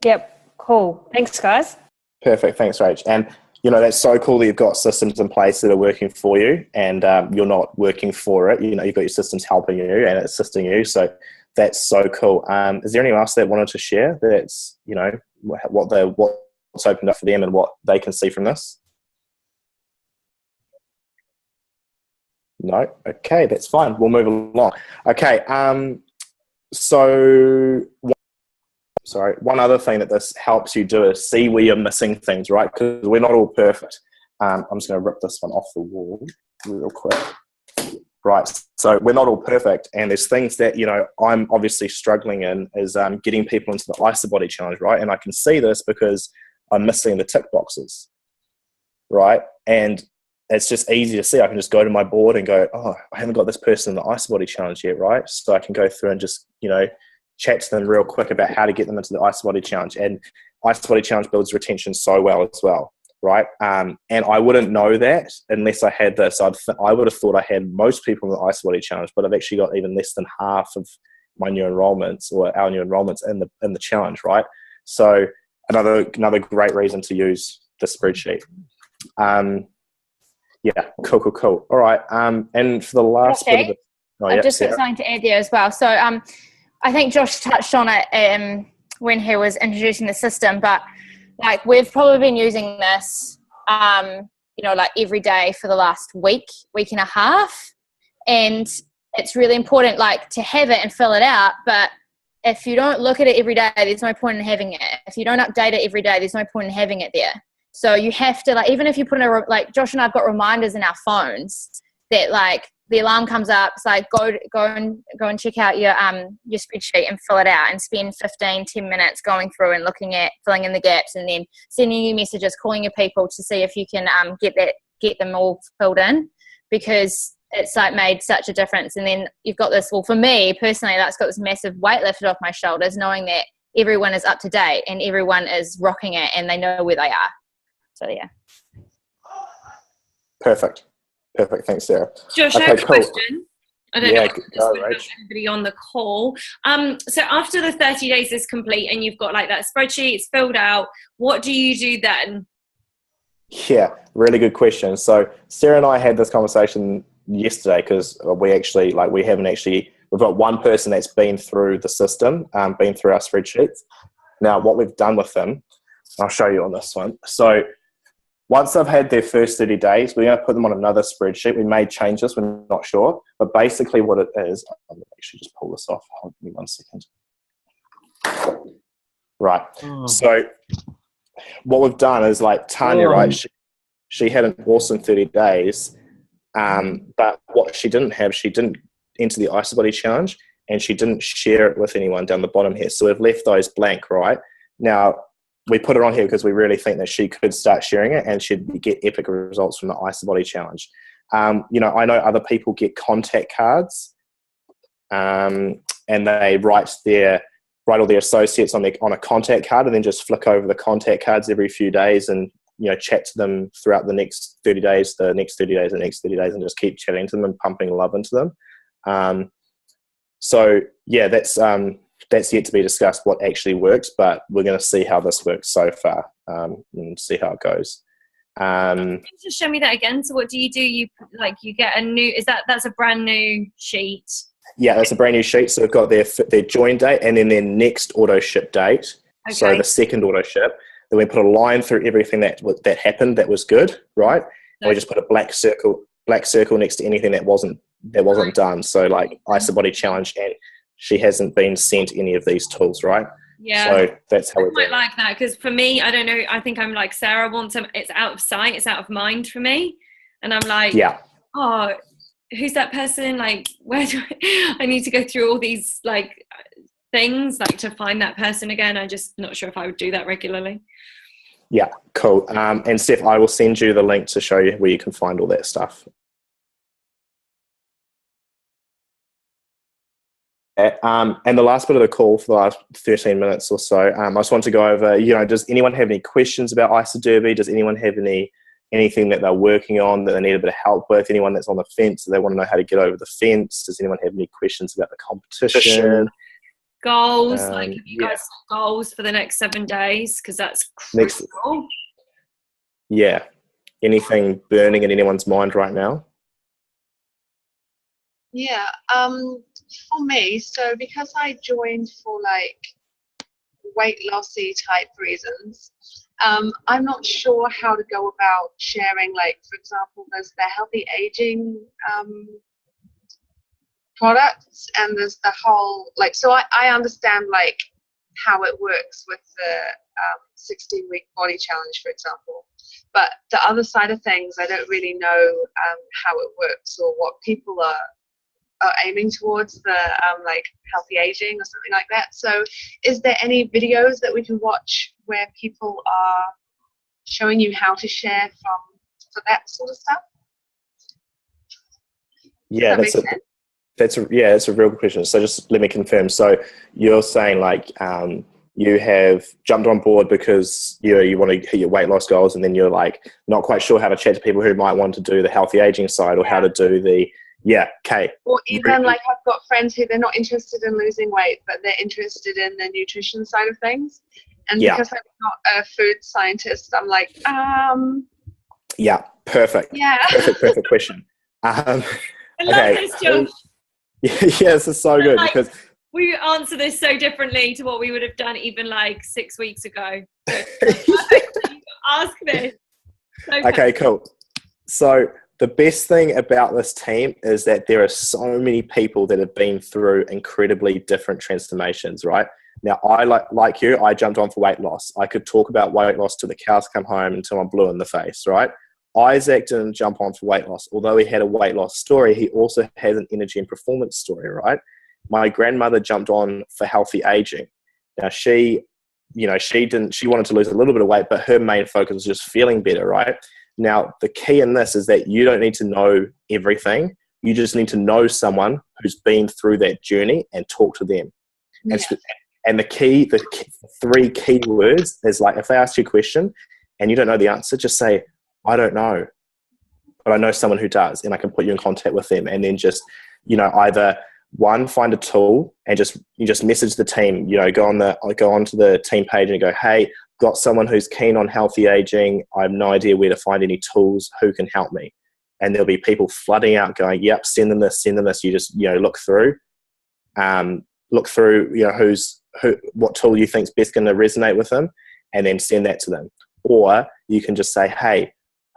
Yep. Cool. Thanks, guys. Perfect. Thanks, Rach. And that's so cool that you've got systems in place that are working for you, and you're not working for it. You've got your systems helping you and assisting you. So that's so cool. Is there anyone else that wanted to share that's, what's opened up for them and what they can see from this? No? Okay, that's fine. We'll move along. Okay. One other thing that this helps you do is see where you're missing things, right? Because we're not all perfect. I'm just going to rip this one off the wall real quick. Right, so we're not all perfect, and there's things that, I'm obviously struggling in is getting people into the IsaBody challenge, right? And I can see this because I'm missing the tick boxes, right? And it's just easy to see. I can just go to my board and go, oh, I haven't got this person in the IsaBody challenge yet, right? So I can go through and just, chat to them real quick about how to get them into the IsaBody challenge. And IsaBody challenge builds retention so well as well, right? And I wouldn't know that unless I had this. I would have thought I had most people in the IsaBody challenge, but I've actually got even less than half of my new enrollments or our new enrollments in the challenge, right? So another great reason to use the spreadsheet. Yeah, cool. All right. And for the last bit of I've just got something to add there as well. So I think Josh touched on it when he was introducing the system, but like we've probably been using this, like every day for the last week and a half. And it's really important like to have it and fill it out. But if you don't look at it every day, there's no point in having it. If you don't update it every day, there's no point in having it there. So you have to, like, even if you put in like Josh and I've got reminders in our phones that like the alarm comes up, it's like go and check out your spreadsheet and fill it out and spend 10 minutes going through and looking at filling in the gaps and then sending you messages, calling your people to see if you can get them all filled in, because it's like made such a difference. And then you've got this, well, for me personally, that's got this massive weight lifted off my shoulders, knowing that everyone is up to date and everyone is rocking it and they know where they are. So yeah. Perfect. Thanks, Sarah. Josh, I have a question. I don't know if anybody on the call. So after the 30 days is complete and you've got like that spreadsheet, it's filled out, what do you do then? Yeah, really good question. So Sarah and I had this conversation yesterday because we've got one person that's been through the system, been through our spreadsheets. Now, what we've done with them, I'll show you on this one. So once they've had their first 30 days, we're going to put them on another spreadsheet. We may change this, we're not sure. But basically what it is, I'm going to actually just pull this off. Hold me 1 second. Right. So what we've done is like Tanya, right? She had an awesome 30 days. But what she didn't enter the IsaBody challenge and she didn't share it with anyone down the bottom here. So we've left those blank, right? Now, we put it on here because we really think that she could start sharing it and she'd get epic results from the IsaBody challenge. I know other people get contact cards and they write all their associates on a contact card and then just flick over the contact cards every few days and, chat to them throughout the next 30 days, the next 30 days, the next 30 days, and just keep chatting to them and pumping love into them. So yeah, that's yet to be discussed what actually works, but we're going to see how this works so far and see how it goes. Can you just show me that again? So what do? You get a new, that's a brand new sheet? Yeah, that's a brand new sheet. So they've got their join date and then their next auto ship date. Okay. So the second auto ship. Then we put a line through everything that happened that was good, right? And we just put a black circle next to anything that wasn't done. So like IsaBody challenge, and she hasn't been sent any of these tools, right? Yeah. So that's how we might like that, because for me, I don't know, I think I'm like Sarah, it's out of sight, it's out of mind for me. And I'm like, oh, who's that person? Like, where do I need to go through all these like things like to find that person again? I'm just not sure if I would do that regularly. Yeah, cool. And Steph, I will send you the link to show you where you can find all that stuff. And the last bit of the call for the last 13 minutes or so, I just want to go over, does anyone have any questions about IsaDerby? Does anyone have anything that they're working on that they need a bit of help with? Anyone that's on the fence, they want to know how to get over the fence? Does anyone have any questions about the competition? Goals, have you guys got goals for the next 7 days? Because that's critical. Yeah. Anything burning in anyone's mind right now? Yeah. For me, so because I joined for like weight lossy type reasons, I'm not sure how to go about sharing, like, for example, there's the healthy aging products, and there's the whole, like, so I understand like how it works with the 16-week body challenge, for example, but the other side of things, I don't really know how it works or what people are aiming towards, the like healthy aging or something like that. So is there any videos that we can watch where people are showing you how to share for that sort of stuff? Yeah, Does that make sense? That's a real good question. So just let me confirm. So you're saying like you have jumped on board because you want to hit your weight loss goals, and then you're like not quite sure how to chat to people who might want to do the healthy aging side or how to do the okay. Or even like I've got friends who they're not interested in losing weight, but they're interested in the nutrition side of things. And because I'm not a food scientist, I'm like, yeah, perfect. Yeah. Perfect question. I love this, Josh. Yeah, this is so good because we answer this so differently to what we would have done even like 6 weeks ago. So ask this. Okay, cool. So the best thing about this team is that there are so many people that have been through incredibly different transformations, right? Now, I like you, I jumped on for weight loss. I could talk about weight loss till the cows come home until I'm blue in the face, right? Isaac didn't jump on for weight loss. Although he had a weight loss story, he also has an energy and performance story, right? My grandmother jumped on for healthy aging. Now, she wanted to lose a little bit of weight, but her main focus was just feeling better, right? Now, the key in this is that you don't need to know everything. You just need to know someone who's been through that journey and talk to them. Yeah. And the three key words is like, if they ask you a question and you don't know the answer, just say, I don't know, but I know someone who does, and I can put you in contact with them. And then just, either one, find a tool and you just message the team, go onto the team page and go, hey, got someone who's keen on healthy aging. I have no idea where to find any tools. Who can help me? And there'll be people flooding out going, yep, send them this. You just, look through, what tool you think's best going to resonate with them, and then send that to them. Or you can just say, hey,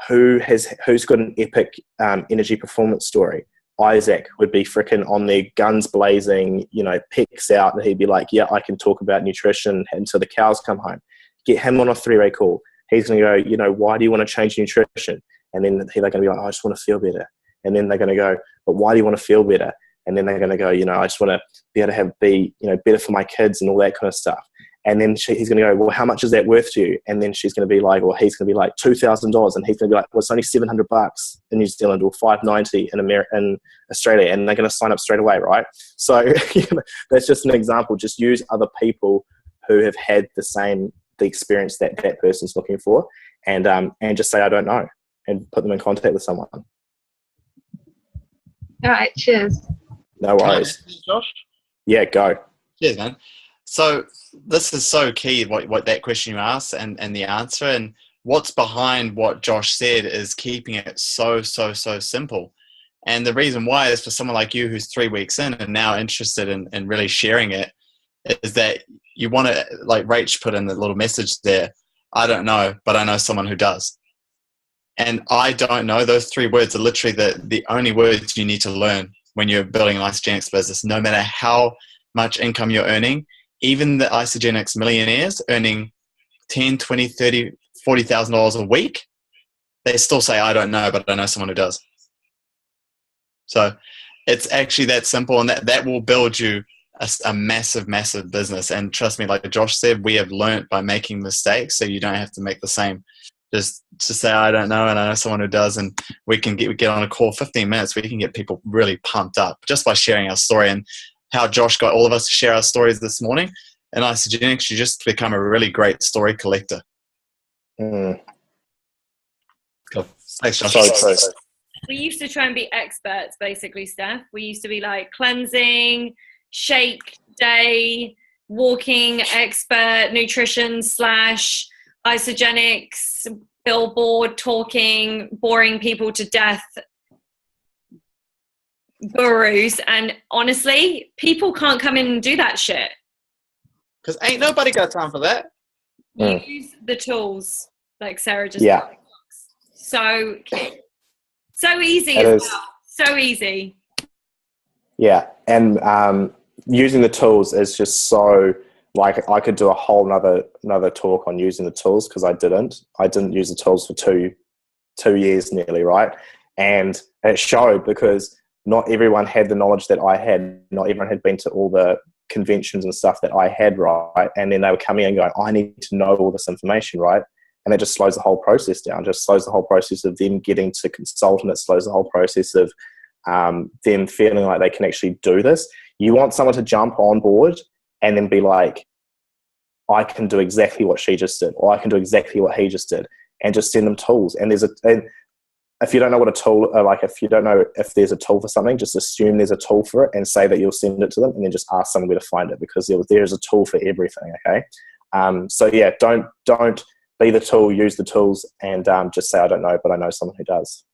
who's got an epic energy performance story? Isaac would be freaking on there, guns blazing, pecs out, and he'd be like, yeah, I can talk about nutrition until the cows come home. Get him on a 3-way call. He's going to go, why do you want to change nutrition? And then they're going to be like, I just want to feel better. And then they're going to go, but why do you want to feel better? And then they're going to go, I just want to be able to be better for my kids and all that kind of stuff. And then he's going to go, well, how much is that worth to you? And then she's going to be like, or he's going to be like $2,000. And he's going to be like, well, it's only $700 in New Zealand or $590 in Australia. And they're going to sign up straight away, right? So that's just an example. Just use other people who have had the experience that person's looking for, and just say, I don't know, and put them in contact with someone. All right, cheers. No worries. Josh? Yeah, go. Cheers, man. So this is so key, what that question you asked and the answer. And what's behind what Josh said is keeping it so simple. And the reason why is for someone like you who's 3 weeks in and now interested in really sharing it, is that you want to, like Rach put in the little message there, I don't know, but I know someone who does. And I don't know, those 3 words are literally the only words you need to learn when you're building an Isagenix business. No matter how much income you're earning, even the Isagenix millionaires earning $10, $20, $30, $40,000 a week, they still say, I don't know, but I know someone who does. So it's actually that simple, and that will build you a massive business. And trust me, like Josh said, we have learnt by making mistakes, so you don't have to make the same. Just to say, I don't know, and I know someone who does, and we get on a call 15 minutes, we can get people really pumped up just by sharing our story. And how Josh got all of us to share our stories this morning. And Isagenix, you just become a really great story collector. Cool. Thanks, Josh. Sorry. We used to try and be experts, basically, Steph. We used to be like cleansing, shake day, walking expert, nutrition / Isagenix, billboard talking, boring people to death gurus. And honestly, people can't come in and do that shit. Because ain't nobody got time for that. Use the tools, like Sarah just So easy as well. So easy. Yeah, and using the tools is just so, like, I could do a whole another talk on using the tools, because I didn't use the tools for two years nearly, right? And it showed, because not everyone had the knowledge that I had. Not everyone had been to all the conventions and stuff that I had, right? And then they were coming in going, I need to know all this information, right? And it just slows the whole process down. Just slows the whole process of them getting to consult, and it slows the whole process of them feeling like they can actually do this. You want someone to jump on board and then be like, I can do exactly what she just did, or I can do exactly what he just did, and just send them tools. And if you don't know what a tool, if you don't know if there's a tool for something, just assume there's a tool for it and say that you'll send it to them, and then just ask someone where to find it, because there is a tool for everything. Okay. So yeah, don't be the tool, use the tools, and just say, I don't know, but I know someone who does.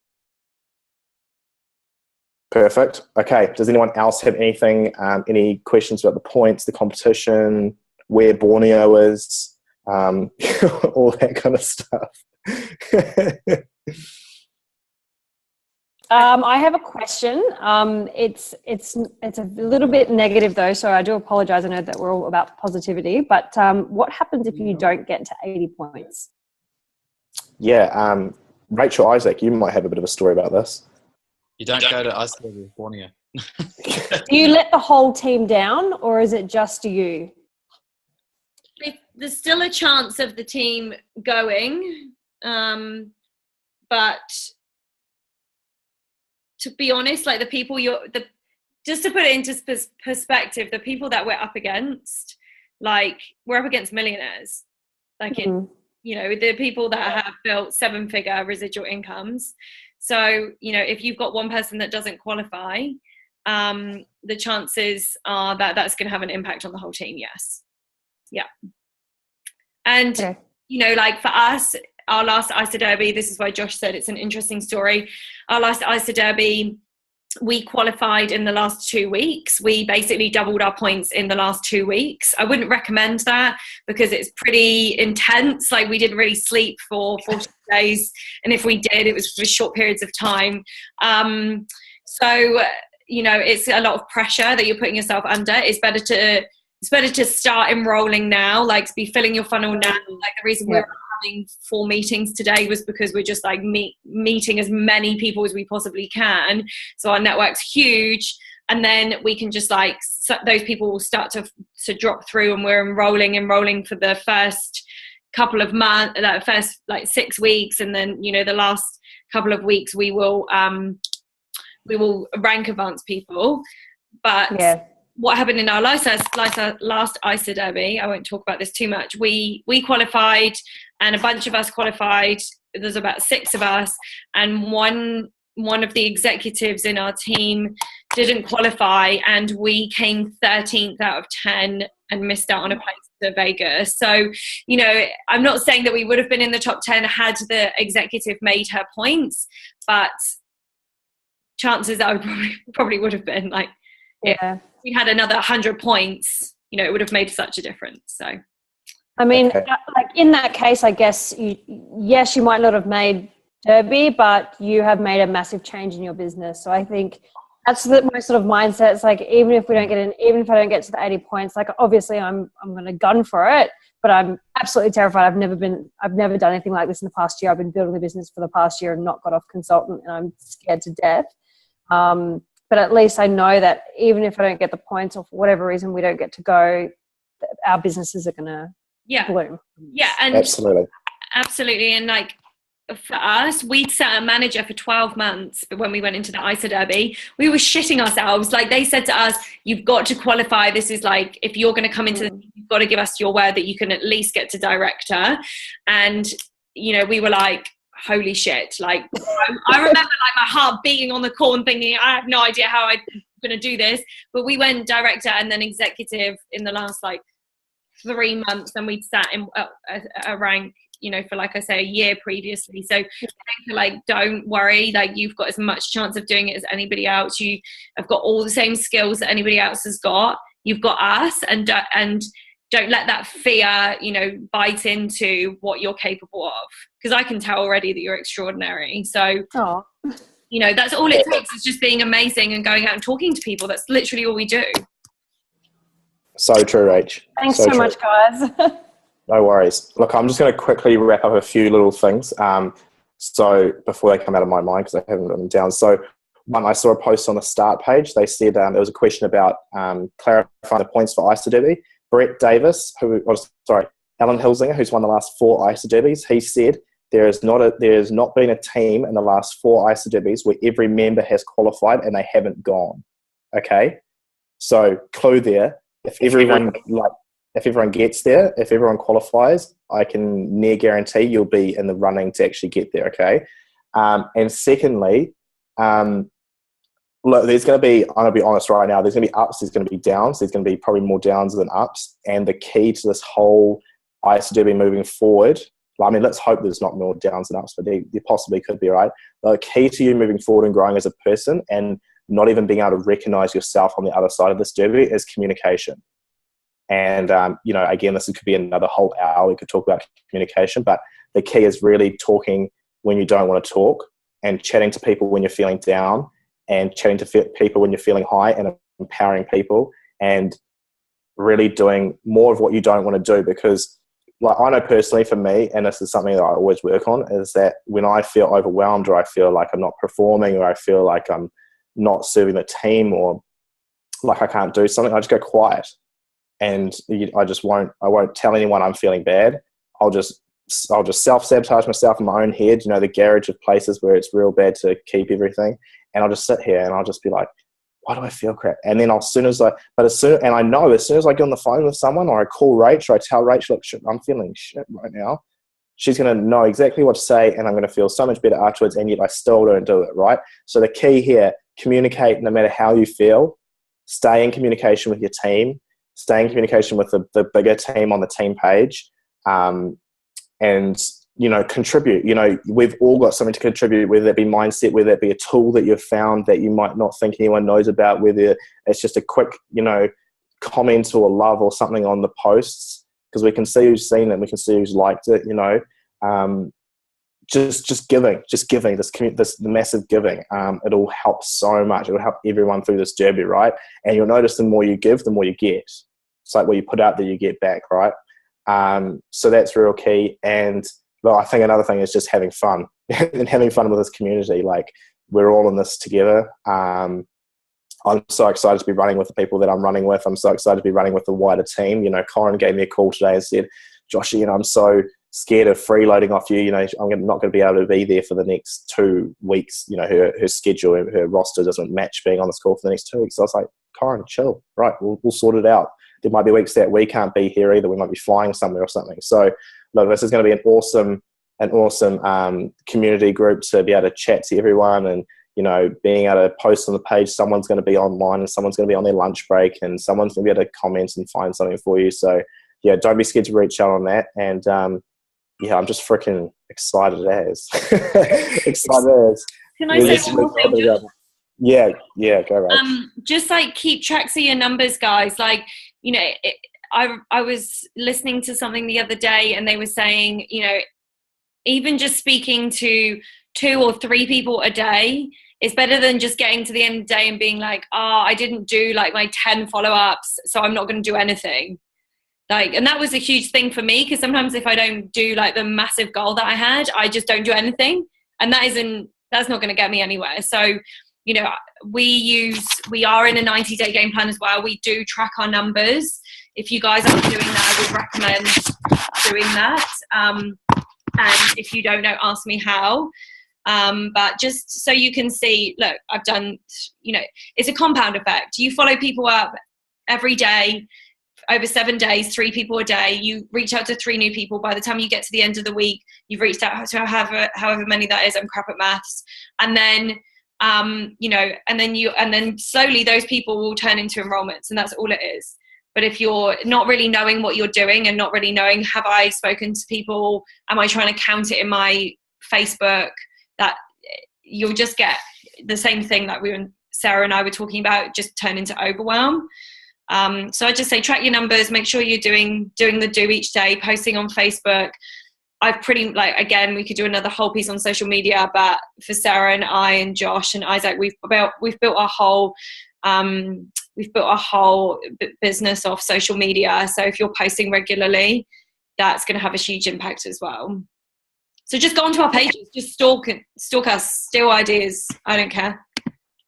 Perfect. Okay. Does anyone else have anything, any questions about the points, the competition, where Borneo is, all that kind of stuff? I have a question. It's a little bit negative though, so I do apologize. I know that we're all about positivity, but what happens if you don't get to 80 points? Yeah, Rachel, Isaac, you might have a bit of a story about this. You don't go to IsaDerby with Borneo. Do you let the whole team down, or is it just you? There's still a chance of the team going, but to be honest, like just to put it into perspective, the people that we're up against, like we're up against millionaires, like the people that have built 7-figure residual incomes. So, if you've got one person that doesn't qualify, the chances are that that's going to have an impact on the whole team. Yes. Yeah. And, okay. Like for us, our last IsaDerby, this is why Josh said it's an interesting story. Our last IsaDerby, we qualified in the last 2 weeks. We basically doubled our points in the last 2 weeks. I wouldn't recommend that because it's pretty intense. Like we didn't really sleep for 40 days. And if we did, it was for short periods of time. So, it's a lot of pressure that you're putting yourself under. It's better to start enrolling now, like to be filling your funnel now. Like the reason we're having 4 meetings today was because we're just like meeting as many people as we possibly can. So our network's huge, and then we can just those people will start to drop through, and we're enrolling for the first couple of months, first 6 weeks, and then the last couple of weeks we will rank advance people. But what happened in our last IsaDerby, I won't talk about this too much. We qualified, and a bunch of us qualified. There's about 6 of us, and one of the executives in our team didn't qualify, and we came 13th out of 10 and missed out on a place to Vegas. So, I'm not saying that we would have been in the top 10 had the executive made her points, but chances are we probably would have been if we had another 100 points, it would have made such a difference. So, I mean, in that case, I guess you might not have made Derby, but you have made a massive change in your business. So I think that's my sort of mindset. It's like, even if I don't get to the 80 points, obviously I'm going to gun for it, but I'm absolutely terrified. I've never done anything like this in the past year. I've been building a business for the past year and not got off consultant, and I'm scared to death. But at least I know that even if I don't get the points, or for whatever reason we don't get to go, our businesses are going to bloom. Yeah, and absolutely. And for us, we'd set a manager for 12 months, but when we went into the IsaDerby, we were shitting ourselves. They said to us, you've got to qualify. This is if you're going to come into you've got to give us your word that you can at least get to director. And, we were like, holy shit. I remember my heart beating on the call and thinking, I have no idea how I'm going to do this. But we went director and then executive in the last 3 months, and we'd sat in a rank, for I say, a year previously. So don't worry, you've got as much chance of doing it as anybody else. You have got all the same skills that anybody else has got. You've got us, and don't let that fear, bite into what you're capable of. Because I can tell already that you're extraordinary. So, that's all it takes, is just being amazing and going out and talking to people. That's literally all we do. So true, Rach. Thanks so much, guys. No worries. Look, I'm just going to quickly wrap up a few little things. So before they come out of my mind, because I haven't written them down. So one, I saw a post on the start page. They said there was a question about clarifying the points for IsaDerby. Brett Davis, Alan Hilsinger, who's won the last 4 IsaDerbys, he said there has not been a team in the last 4 IsaDerbies where every member has qualified and they haven't gone. Okay, so clue there. If everyone gets there, if everyone qualifies, I can near guarantee you'll be in the running to actually get there. Okay, and secondly, look, there's going to be, I'm going to be honest right now, there's going to be ups, there's going to be downs, there's going to be probably more downs than ups. And the key to this whole IsaDerby moving forward, I mean, let's hope there's not more downs than ups, but there possibly could be, right? The key to you moving forward and growing as a person and not even being able to recognize yourself on the other side of this derby is communication. And, again, this could be another whole hour. We could talk about communication, but the key is really talking when you don't want to talk and chatting to people when you're feeling down and chatting to people when you're feeling high and empowering people and really doing more of what you don't want to do. Because like I know personally for me, and this is something that I always work on, is that when I feel overwhelmed or I feel like I'm not performing or I feel like I'm not serving the team or like I can't do something, I just go quiet. And I won't tell anyone I'm feeling bad. I'll just self-sabotage myself in my own head, the garage of places where it's real bad to keep everything. And I'll just sit here and I'll just be like, why do I feel crap? And then as soon as I get on the phone with someone or I call Rach or I tell Rach, look, I'm feeling shit right now, she's going to know exactly what to say and I'm going to feel so much better afterwards, and yet I still don't do it, right? So the key here, communicate no matter how you feel, stay in communication with your team, stay in communication with the bigger team on the team page, and contribute. We've all got something to contribute, whether that be mindset, whether that be a tool that you've found that you might not think anyone knows about, whether it's just a quick, comment or love or something on the posts, because we can see who's seen it, we can see who's liked it, just giving, this massive giving. It'll help so much. It'll help everyone through this derby, right? And you'll notice the more you give, the more you get. It's like what you put out there, you get back, right? So that's real key. And I think another thing is just having fun and having fun with this community. Like, we're all in this together. I'm so excited to be running with the people that I'm running with. I'm so excited to be running with the wider team. Corin gave me a call today and said, Joshy, I'm so scared of freeloading off you. I'm not going to be able to be there for the next 2 weeks. Her schedule, her roster doesn't match being on this call for the next 2 weeks. So I was like, Corin, chill. Right, we'll sort it out. There might be weeks that we can't be here either. We might be flying somewhere or something. So, look, this is going to be an awesome community group to be able to chat to everyone and, being able to post on the page. Someone's going to be online and someone's going to be on their lunch break and someone's going to be able to comment and find something for you. So, yeah, don't be scared to reach out on that. And, I'm just freaking excited as. Can I say one more thing? Yeah, go right. Just keep tracks of your numbers, guys. I was listening to something the other day and they were saying, even just speaking to 2 or 3 people a day is better than just getting to the end of the day and being like, I didn't do my 10 follow-ups, so I'm not going to do anything. And that was a huge thing for me, because sometimes if I don't do the massive goal that I had, I just don't do anything. And that's not going to get me anywhere. So, we are in a 90-day game plan as well. We do track our numbers. If you guys aren't doing that, I would recommend doing that. And if you don't know, ask me how. But just so you can see, look, I've done, it's a compound effect. You follow people up every day, over 7 days, 3 people a day. You reach out to 3 new people. By the time you get to the end of the week, you've reached out to however many that is. I'm crap at maths. And then, and then slowly those people will turn into enrollments, and that's all it is. But if you're not really knowing what you're doing and not really knowing, have I spoken to people? Am I trying to count it in my Facebook? That you'll just get the same thing that Sarah and I were talking about, just turn into overwhelm. So I just say track your numbers, make sure you're doing the do each day, posting on Facebook. I've again, we could do another whole piece on social media, but for Sarah and I and Josh and Isaac, we've built our whole business off social media. So if you're posting regularly, that's going to have a huge impact as well. So just go onto our pages, just stalk us, steal ideas. I don't care.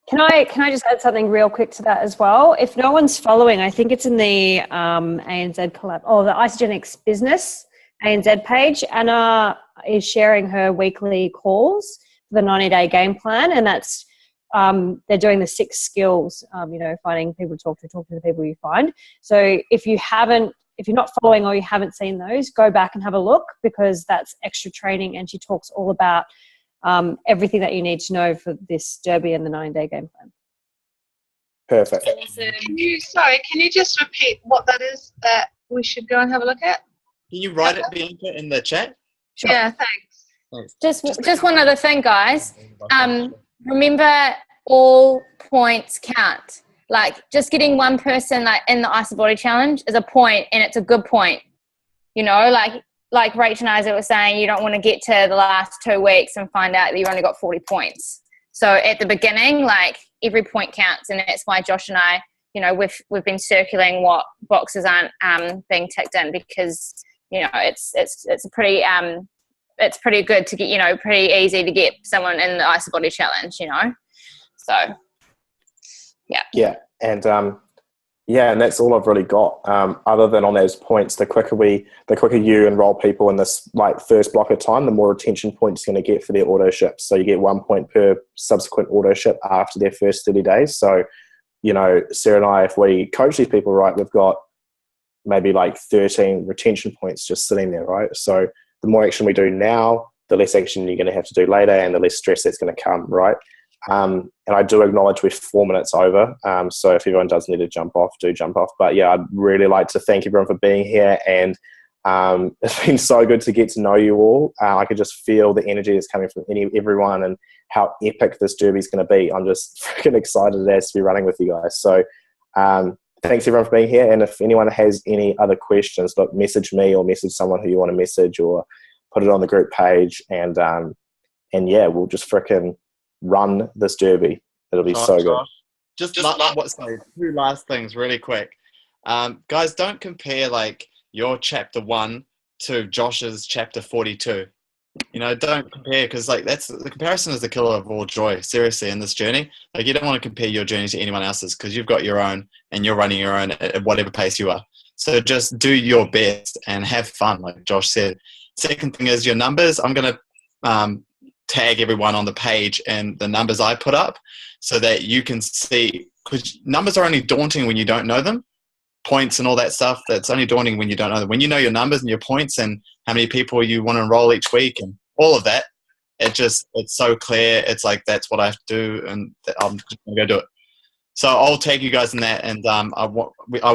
Can I just add something real quick to that as well? If no one's following, I think it's in the ANZ collab or the Isagenix business. ANZ page. Anna is sharing her weekly calls for the 90-day game plan, and that's they're doing the 6 skills, finding people to talk to the people you find. So if you're not following or you haven't seen those, go back and have a look, because that's extra training, and she talks all about everything that you need to know for this derby and the 9-day game plan. Perfect. Awesome. Can you just repeat what that is that we should go and have a look at? Can you write it, Bianca, in the chat? Sure. Yeah, thanks. Just one other thing, guys. Remember, all points count. Like, just getting one person like in the Ice Body Challenge is a point, and it's a good point. Like Rachel and Isaac were saying, you don't want to get to the last 2 weeks and find out that you've only got 40 points. So at the beginning, like, every point counts, and that's why Josh and I, we've been circling what boxes aren't being ticked in, because it's pretty good to get, pretty easy to get someone in the Ice Body Challenge, So yeah, and and that's all I've really got. Other than on those points, the quicker you enroll people in this like first block of time, the more retention points you're going to get for their auto ships. So you get 1 point per subsequent auto ship after their first 30 days. So, Sarah and I, if we coach these people right, we've got maybe like 13 retention points just sitting there, right? So the more action we do now, the less action you're going to have to do later, and the less stress that's going to come, right? And I do acknowledge we're 4 minutes over. So if everyone does need to jump off, do jump off. But yeah, I'd really like to thank everyone for being here. And it's been so good to get to know you all. I could just feel the energy that's coming from everyone, and how epic this derby is going to be. I'm just freaking excited as to be running with you guys. So thanks everyone for being here. And if anyone has any other questions, look, message me or message someone who you want to message, or put it on the group page. And yeah, we'll just freaking run this derby. It'll be so good. Just 2 last things really quick. Guys, don't compare like your chapter 1 to Josh's chapter 42. Don't compare, because like the comparison is the killer of all joy, seriously, in this journey. Like, you don't want to compare your journey to anyone else's, because you've got your own and you're running your own at whatever pace you are. So just do your best and have fun, like Josh said. Second thing is your numbers. I'm going to tag everyone on the page and the numbers I put up, so that you can see, because numbers are only daunting when you don't know them. Points and all that stuff, that's only daunting when you don't know them. When you know your numbers and your points and how many people you want to enroll each week and all of that, it's so clear. It's like, that's what I have to do, and I'm just going to go do it. So I'll tag you guys in that, and I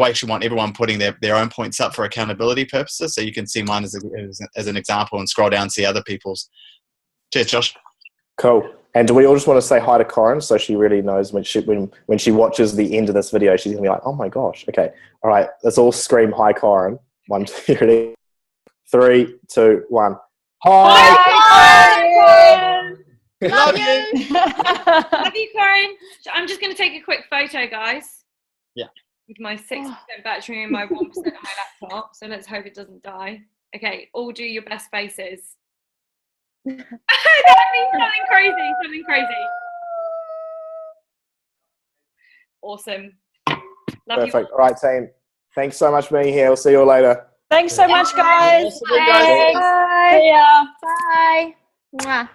actually want everyone putting their own points up for accountability purposes, so you can see mine as an example and scroll down and see other people's. Cheers, Josh. Cool. And do we all just want to say hi to Corin, so she really knows when she watches the end of this video, she's going to be like, oh my gosh. Okay. All right. Let's all scream hi, Corin. 1, 2, ready? 3, 2, 1. Hi, Corin! Love you. Love you, Corin. I'm just going to take a quick photo, guys. Yeah. With my 6% battery and my 1% on my laptop. So let's hope it doesn't die. Okay. All do your best faces. That means something crazy. Awesome. Love Perfect. All right, team. Thanks so much for being here. We'll see you all later. Thanks so much, guys. Thanks. Bye. See ya. Bye. Mwah.